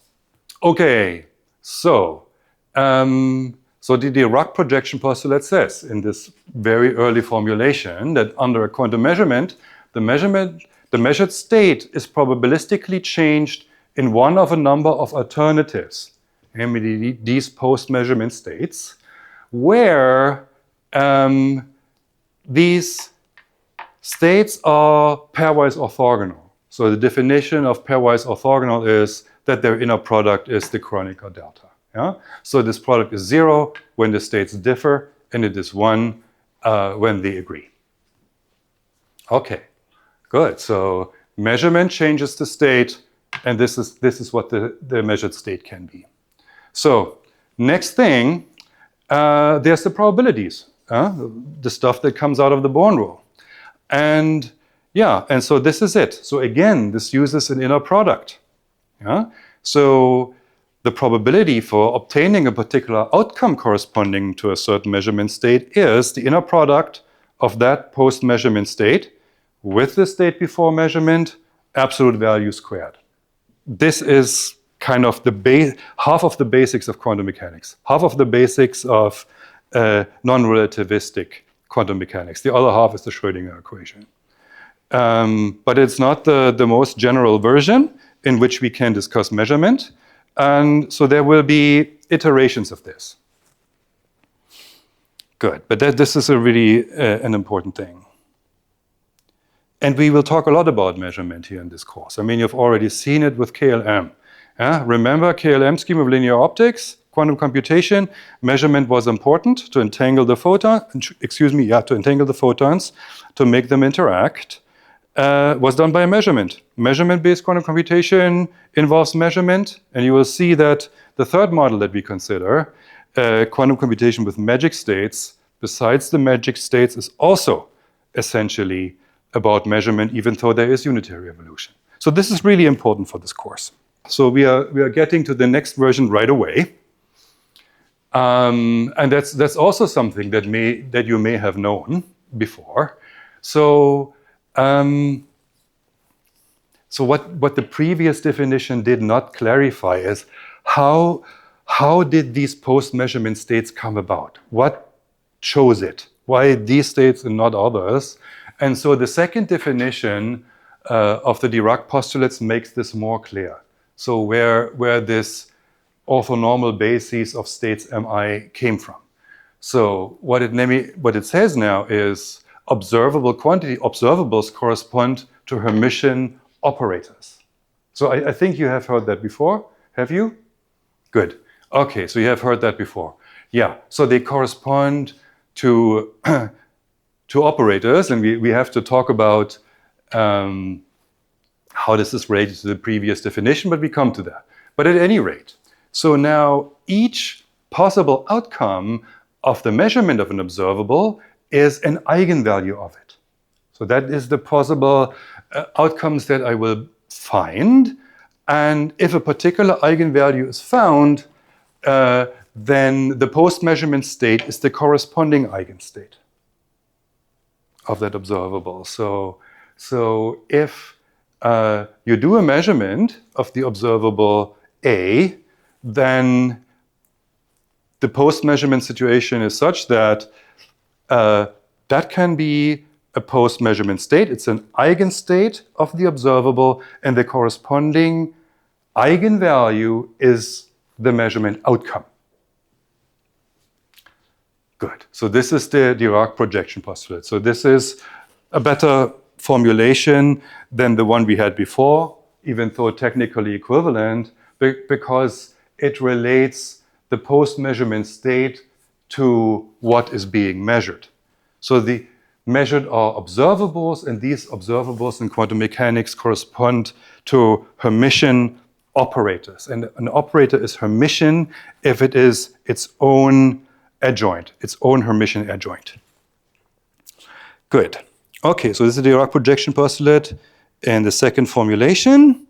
Okay, so the Dirac projection postulate says in this very early formulation that under a quantum measurement, the measured state is probabilistically changed in one of a number of alternatives, namely these post-measurement states, where these states are pairwise orthogonal. So the definition of pairwise orthogonal is that their inner product is the Kronecker delta. Yeah? So this product is 0 when the states differ, and it is 1 when they agree. Okay, good. So measurement changes the state, and this is what the measured state can be. So next thing, there's the probabilities, the stuff that comes out of the Born rule. And so this is it. So again, this uses an inner product. Yeah? So the probability for obtaining a particular outcome corresponding to a certain measurement state is the inner product of that post-measurement state with the state before measurement, absolute value squared. This is kind of half of the basics of quantum mechanics, half of the basics of non-relativistic quantum mechanics. The other half is the Schrödinger equation. But it's not the most general version in which we can discuss measurement. And so there will be iterations of this. Good, but this is a really an important thing. And we will talk a lot about measurement here in this course. I mean, you've already seen it with KLM. Remember KLM, scheme of linear optics, quantum computation, measurement was important to entangle the to entangle the photons, to make them interact. Was done by a measurement. Measurement-based quantum computation involves measurement, and you will see that the third model that we consider, quantum computation with magic states, besides the magic states, is also essentially about measurement, even though there is unitary evolution. So this is really important for this course. So we are getting to the next version right away. And that's also something that you may have known before. So what the previous definition did not clarify is how did these post-measurement states come about? What chose it? Why these states and not others? And so the second definition of the Dirac postulates makes this more clear. So where this orthonormal basis of states MI came from. So what it says now is observable quantity, observables correspond to Hermitian operators. So I think you have heard that before. Have you? Good. Okay, so you have heard that before. Yeah, so they correspond to operators, and we have to talk about how this is related to the previous definition, but we come to that. But at any rate, so now each possible outcome of the measurement of an observable is an eigenvalue of it. So that is the possible outcomes that I will find. And if a particular eigenvalue is found, then the post-measurement state is the corresponding eigenstate of that observable. So if you do a measurement of the observable A, then the post-measurement situation is such that that can be a post-measurement state. It's an eigenstate of the observable, and the corresponding eigenvalue is the measurement outcome. Good. So this is the Dirac projection postulate. So this is a better formulation than the one we had before, even though technically equivalent, because it relates the post-measurement state to what is being measured. So the measured are observables, and these observables in quantum mechanics correspond to Hermitian operators. And an operator is Hermitian if it is its own adjoint, its own Hermitian adjoint. Good. Okay, so this is the Dirac projection postulate in the second formulation.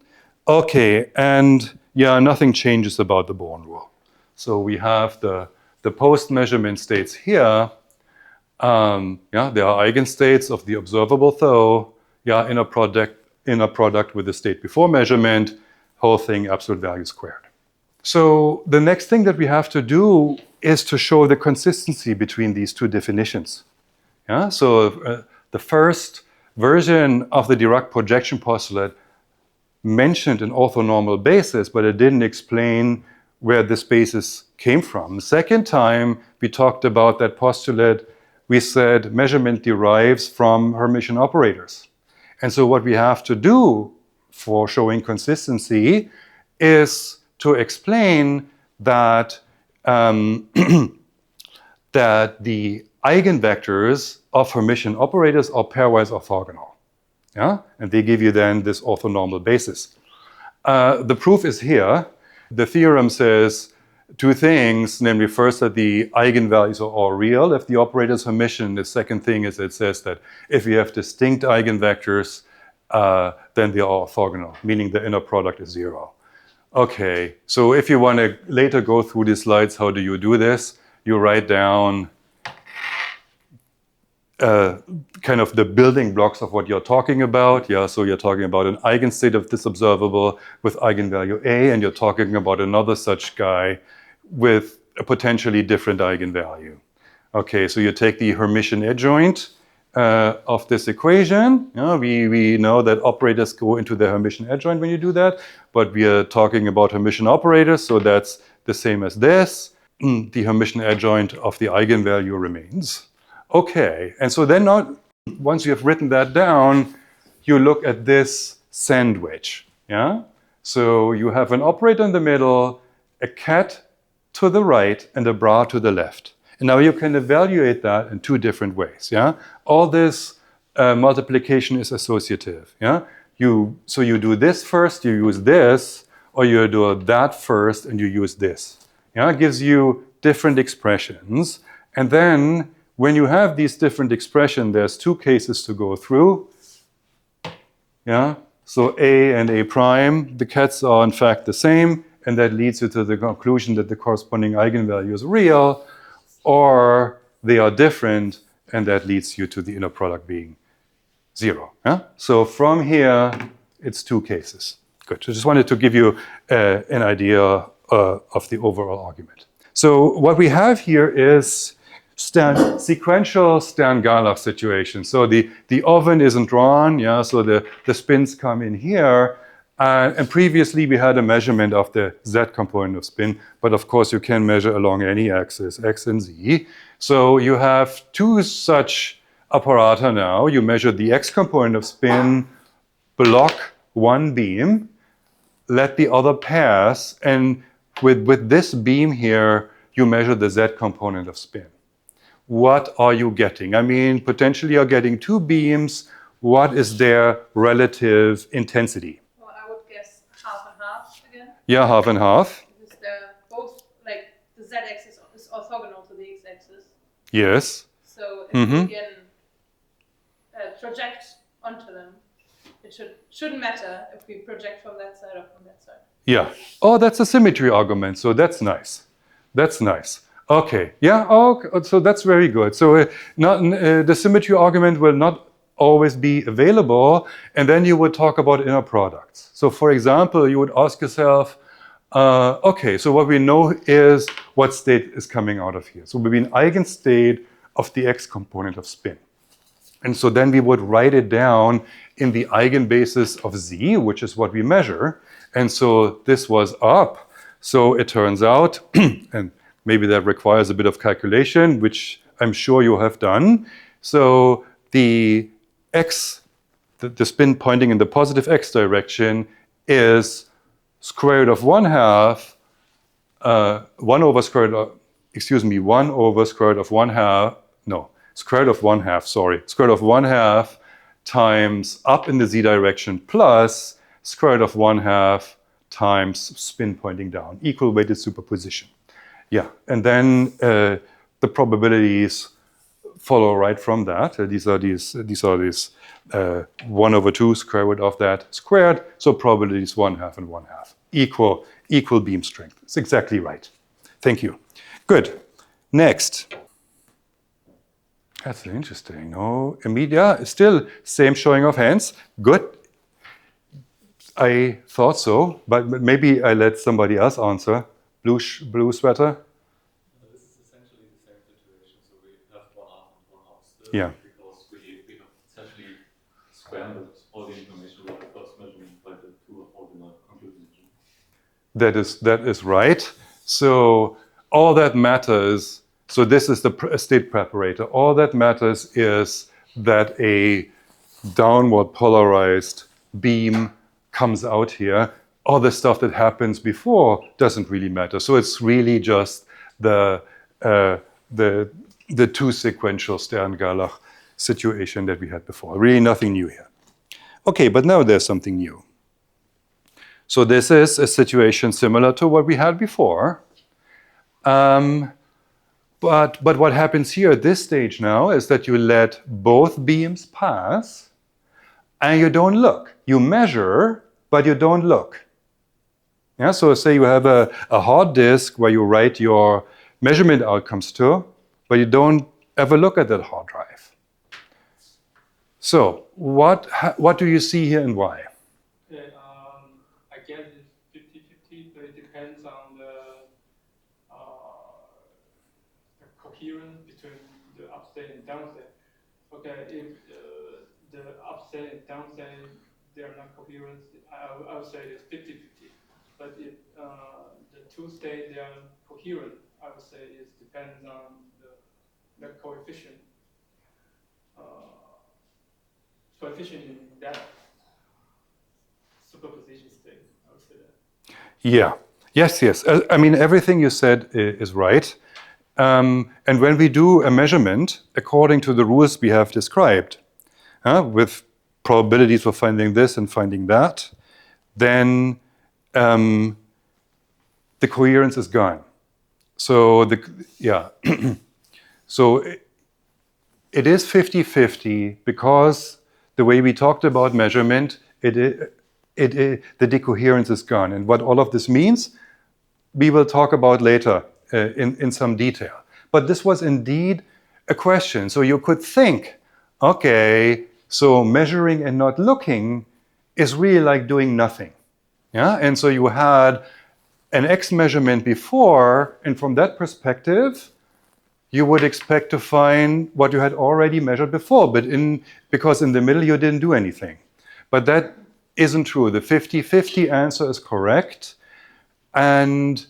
Okay, and yeah, nothing changes about the Born rule. So we have the post-measurement states here. There are eigenstates of the observable, though. Yeah, in a product with the state before measurement, whole thing absolute value squared. So the next thing that we have to do is to show the consistency between these two definitions. Yeah, so the first version of the Dirac projection postulate mentioned an orthonormal basis, but it didn't explain where this basis came from. The second time we talked about that postulate, we said measurement derives from Hermitian operators. And so what we have to do for showing consistency is to explain that, that the eigenvectors of Hermitian operators are pairwise orthogonal. Yeah? And they give you then this orthonormal basis. The proof is here. The theorem says two things, namely first that the eigenvalues are all real if the operator is Hermitian. The second thing is it says that if you have distinct eigenvectors, then they are orthogonal, meaning the inner product is zero. Okay, so if you want to later go through these slides, how do you do this? You write down kind of the building blocks of what you're talking about. Yeah, so you're talking about an eigenstate of this observable with eigenvalue A, and you're talking about another such guy with a potentially different eigenvalue. Okay, so you take the Hermitian adjoint of this equation. We know that operators go into the Hermitian adjoint when you do that, but we are talking about Hermitian operators, so that's the same as this. The Hermitian adjoint of the eigenvalue remains. Okay, and so then once you have written that down, you look at this sandwich. Yeah? So you have an operator in the middle, a cat to the right, and a bra to the left. And now you can evaluate that in two different ways. Yeah? All this multiplication is associative. Yeah? So you do this first, you use this, or you do that first and you use this. Yeah? It gives you different expressions. And then when you have these different expressions, there's two cases to go through. Yeah? So A and A prime, the cats are in fact the same, and that leads you to the conclusion that the corresponding eigenvalue is real, or they are different, and that leads you to the inner product being 0. Yeah? So from here, it's two cases. Good. I just wanted to give you an idea of the overall argument. So what we have here is sequential Stern-Gerlach situation. So the oven isn't drawn, yeah, so the spins come in here. And previously we had a measurement of the z component of spin, but of course you can measure along any axis, x and z. So you have two such apparata now. You measure the x component of spin, block one beam, let the other pass, and with this beam here, you measure the z component of spin. What are you getting? I mean, potentially you're getting two beams. What is their relative intensity? Well, I would guess half and half again. Yeah, half and half. Because they're both, like, the z-axis is orthogonal to the x-axis. Yes. So if we can project onto them, it shouldn't matter if we project from that side or from that side. Yeah. Oh, that's a symmetry argument. So that's nice. That's nice. Okay. Yeah. Oh, so that's very good. So the symmetry argument will not always be available, and then you would talk about inner products. So, for example, you would ask yourself, okay, so what we know is what state is coming out of here. So, it would be an eigenstate of the x component of spin. And so then we would write it down in the eigenbasis of z, which is what we measure. And so this was up. So it turns out, and maybe that requires a bit of calculation, which I'm sure you have done. So the x, the spin pointing in the positive x direction is square root of 1/2, 1 over square root of, 1 over square root of 1/2, no, square root of 1/2, sorry, square root of 1/2 times up in the z direction plus square root of 1/2 times spin pointing down, equal weighted superposition. Yeah, and then the probabilities follow right from that. These are 1 over 2 square root of that squared, so probabilities 1/2 and 1/2. Equal beam strength. It's exactly right. Thank you. Good. Next. That's interesting. No, immediate, still same showing of hands. Good. I thought so, but maybe I let somebody else answer. Blue sweater. This is essentially the same situation. So we have one up and one up still. Yeah. Because we have essentially scrambled all the information about the first measurement by the two ordinal computation. That is right. So all that matters. So this is the state preparator. All that matters is that a downward polarized beam comes out here. All the stuff that happens before doesn't really matter. So it's really just the two sequential Stern-Gerlach situation that we had before. Really nothing new here. Okay, but now there's something new. So this is a situation similar to what we had before. But what happens here at this stage now is that you let both beams pass and you don't look. You measure, but you don't look. Yeah, so say you have a hard disk where you write your measurement outcomes to, but you don't ever look at that hard drive. So what do you see here and why? Okay, I guess it's 50-50, but it depends on the coherence between the upstate and downstate. Okay, if the upside and downside, they are not coherent, I would say it's 50-50. But if the two states, they are coherent, I would say it depends on the coefficient. Coefficient in that superposition state, I would say that. Yeah. Yes, yes. I mean, everything you said is right. And when we do a measurement according to the rules we have described, with probabilities for finding this and finding that, then the coherence is gone. So so it is 50-50 because the way we talked about measurement, the decoherence is gone. And what all of this means, we will talk about later in some detail. But this was indeed a question. So you could think, okay, so measuring and not looking is really like doing nothing. Yeah? And so you had an X measurement before, and from that perspective, you would expect to find what you had already measured before, but because in the middle you didn't do anything. But that isn't true. The 50-50 answer is correct. And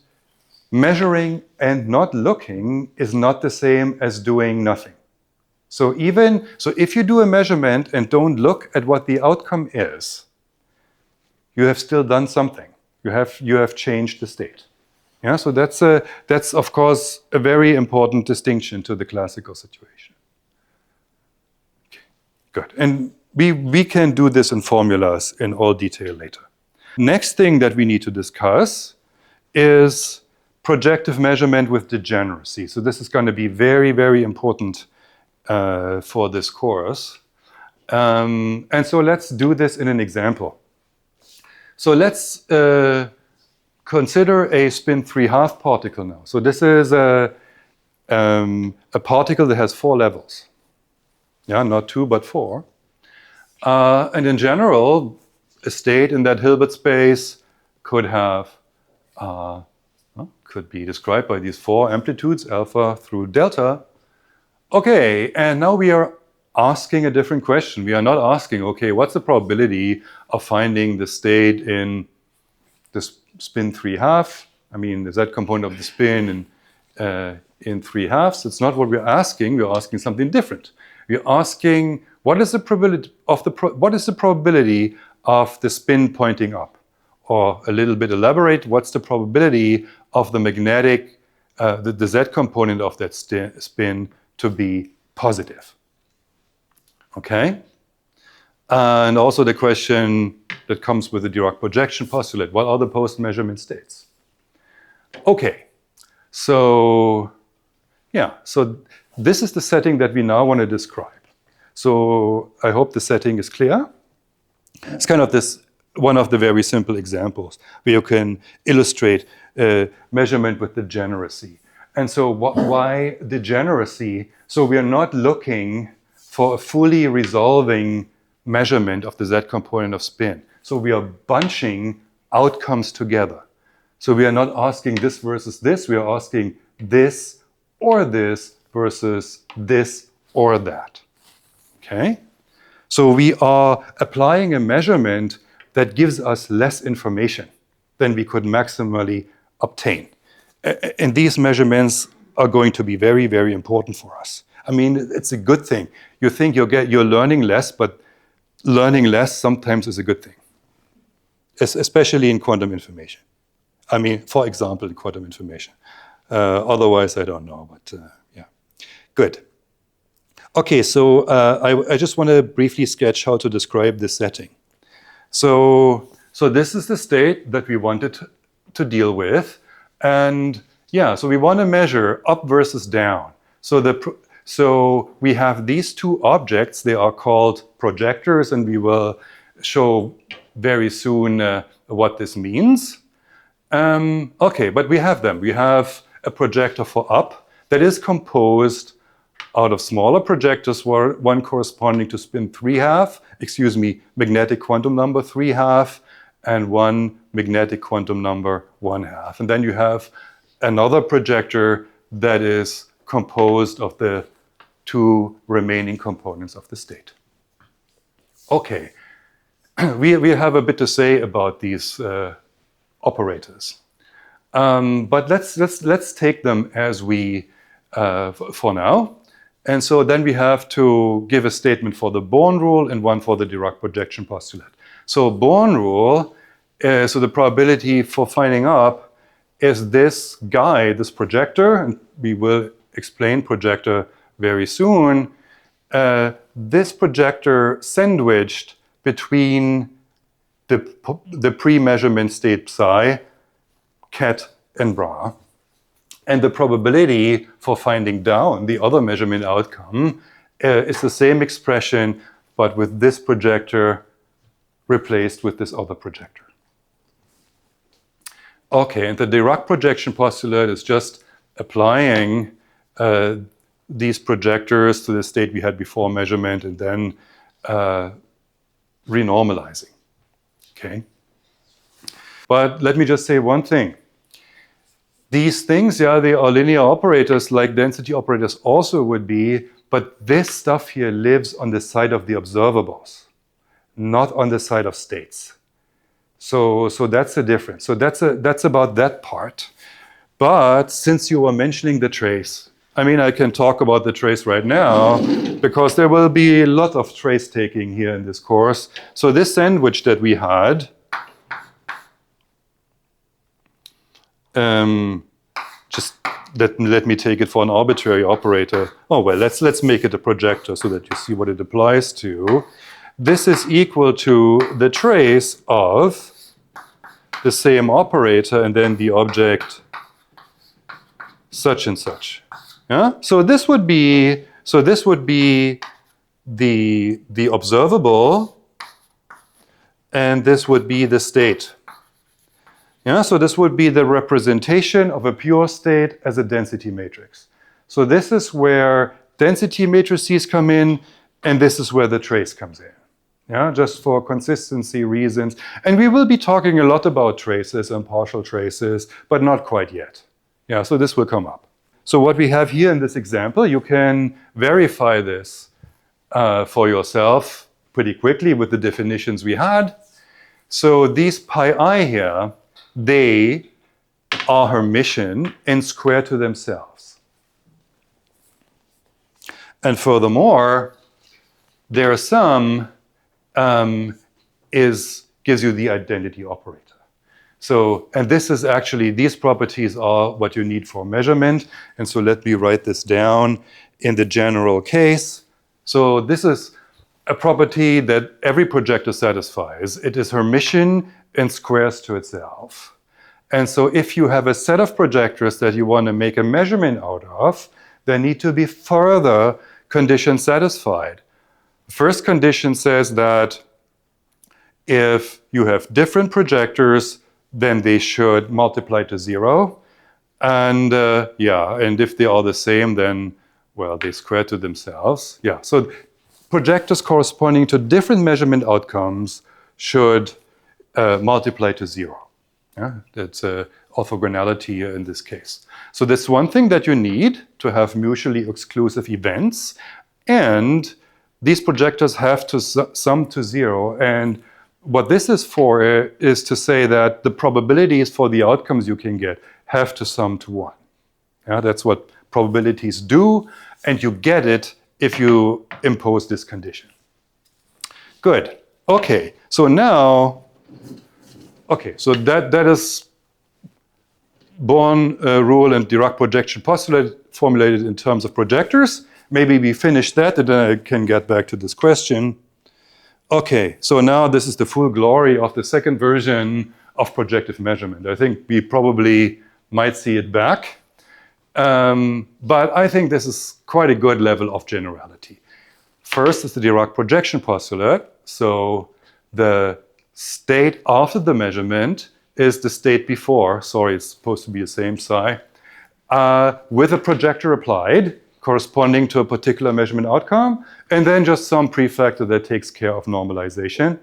measuring and not looking is not the same as doing nothing. So if you do a measurement and don't look at what the outcome is, you have still done something. You have changed the state. Yeah, so that's of course a very important distinction to the classical situation. Okay, good. And we can do this in formulas in all detail later. Next thing that we need to discuss is projective measurement with degeneracy. So this is going to be very, very important for this course. And so let's do this in an example. So let's consider a spin 3/2 particle now. So this is a particle that has 4 levels. Yeah, not 2, but 4. And in general, a state in that Hilbert space could have, could be described by these 4 amplitudes, alpha through delta. Okay, and now we are asking a different question. We are not asking, okay, what's the probability of finding the state in this spin 3/2? I mean, the z component of the spin in 3/2. It's not what we're asking. We're asking something different. We're asking what is the probability of the spin pointing up, or a little bit elaborate. What's the probability of the magnetic, the z component of that spin to be positive? Okay. And also the question that comes with the Dirac projection postulate. What are the post-measurement states? Okay, so this is the setting that we now want to describe. So I hope the setting is clear. It's kind of one of the very simple examples where you can illustrate measurement with degeneracy. And so why degeneracy? So we are not looking for a fully resolving measurement of the z component of spin. So we are bunching outcomes together. So we are not asking this versus this, we are asking this or this versus this or that. Okay? So we are applying a measurement that gives us less information than we could maximally obtain. And these measurements are going to be very, very important for us. I mean, it's a good thing. You think you're learning less, but learning less sometimes is a good thing, especially in quantum information. I mean, for example, in quantum information. Otherwise, I don't know, but yeah. Good. Okay, so I just want to briefly sketch how to describe this setting. So this is the state that we wanted to deal with. And yeah, so we want to measure up versus down. So we have these 2 objects. They are called projectors, and we will show very soon what this means. Okay, but we have them. We have a projector for up that is composed out of smaller projectors, one corresponding to spin 3/2, magnetic quantum number 3/2, and one magnetic quantum number 1/2. And then you have another projector that is composed of the two remaining components of the state. Okay, we have a bit to say about these operators, but let's take them as we for now. And so then we have to give a statement for the Born rule and one for the Dirac projection postulate. So Born rule, so the probability for finding up is this guy, this projector, and we will explain projector very soon. This projector sandwiched between the pre-measurement state psi, ket and bra. And the probability for finding down the other measurement outcome is the same expression, but with this projector replaced with this other projector. Okay, and the Dirac projection postulate is just applying these projectors to the state we had before measurement and then renormalizing. Okay? But let me just say one thing. These things, yeah, they are linear operators like density operators also would be, but this stuff here lives on the side of the observables, not on the side of states. So that's the difference. So that's about that part. But since you were mentioning the trace, I mean, I can talk about the trace right now because there will be a lot of trace taking here in this course. So this sandwich that we had, just let me take it for an arbitrary operator. Oh, well, let's make it a projector so that you see what it applies to. This is equal to the trace of the same operator and then the object such and such. Yeah? So this would be the observable, and this would be the state. Yeah, so this would be the representation of a pure state as a density matrix. So this is where density matrices come in, and this is where the trace comes in. Yeah, just for consistency reasons. And we will be talking a lot about traces and partial traces, but not quite yet. Yeah, so this will come up. So what we have here in this example, you can verify this for yourself pretty quickly with the definitions we had. So these pi I here, they are Hermitian and square to themselves. And furthermore, their sum gives you the identity operator. So, and this is actually, these properties are what you need for measurement. And so let me write this down in the general case. So this is a property that every projector satisfies. It is Hermitian and squares to itself. And so if you have a set of projectors that you want to make a measurement out of, there need to be further conditions satisfied. The first condition says that if you have different projectors, then they should multiply to 0. And and if they are the same, then, well, they square to themselves. Yeah, so projectors corresponding to different measurement outcomes should multiply to 0. Yeah, that's orthogonality in this case. So that's one thing that you need to have mutually exclusive events. And these projectors have to sum to 0. And what this is for is to say that the probabilities for the outcomes you can get have to sum to 1. Yeah, that's what probabilities do. And you get it if you impose this condition. Good. Okay, so now, so that is Born rule and Dirac projection postulate formulated in terms of projectors. Maybe we finish that and then I can get back to this question. Okay, so now this is the full glory of the second version of projective measurement. I think we probably might see it back. But I think this is quite a good level of generality. First is the Dirac projection postulate. So the state after the measurement is the state before. Sorry, it's supposed to be the same psi. With a projector applied, corresponding to a particular measurement outcome, and then just some prefactor that takes care of normalization.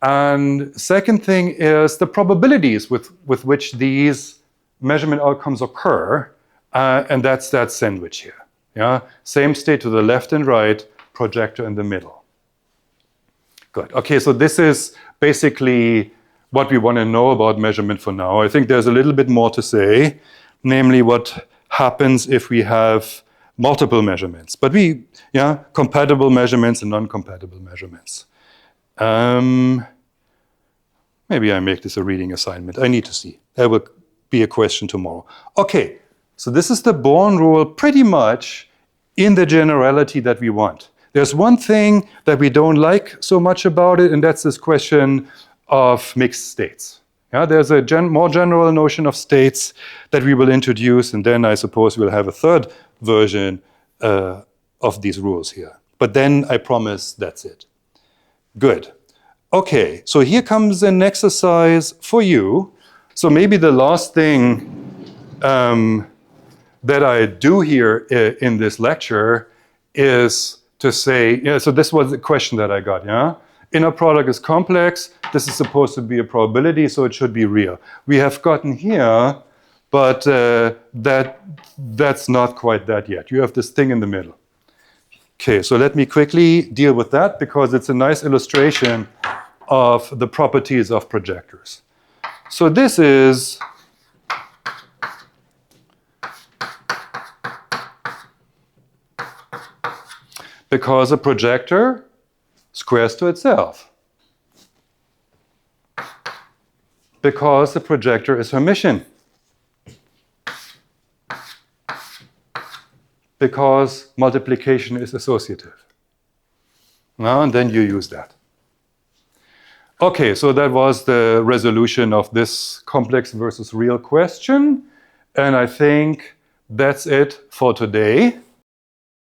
And second thing is the probabilities with which these measurement outcomes occur, and that's that sandwich here. Yeah, same state to the left and right, projector in the middle. Good. Okay, so this is basically what we want to know about measurement for now. I think there's a little bit more to say, namely what happens if we have multiple measurements. But compatible measurements and non-compatible measurements. Maybe I make this a reading assignment. I need to see. That will be a question tomorrow. Okay, so this is the Born rule pretty much in the generality that we want. There's one thing that we don't like so much about it, and that's this question of mixed states. Yeah, there's a more general notion of states that we will introduce, and then I suppose we'll have a third version of these rules here. But then I promise that's it. Good. Okay, so here comes an exercise for you. So maybe the last thing that I do here in this lecture is to say, so this was the question that I got, yeah? Inner product is complex. This is supposed to be a probability, so it should be real. We have gotten here, but that's not quite that yet. You have this thing in the middle. Okay, so let me quickly deal with that because it's a nice illustration of the properties of projectors. So this is because a projector squares to itself. Because the projector is Hermitian. Because multiplication is associative. Now, and then you use that. Okay, so that was the resolution of this complex versus real question. And I think that's it for today.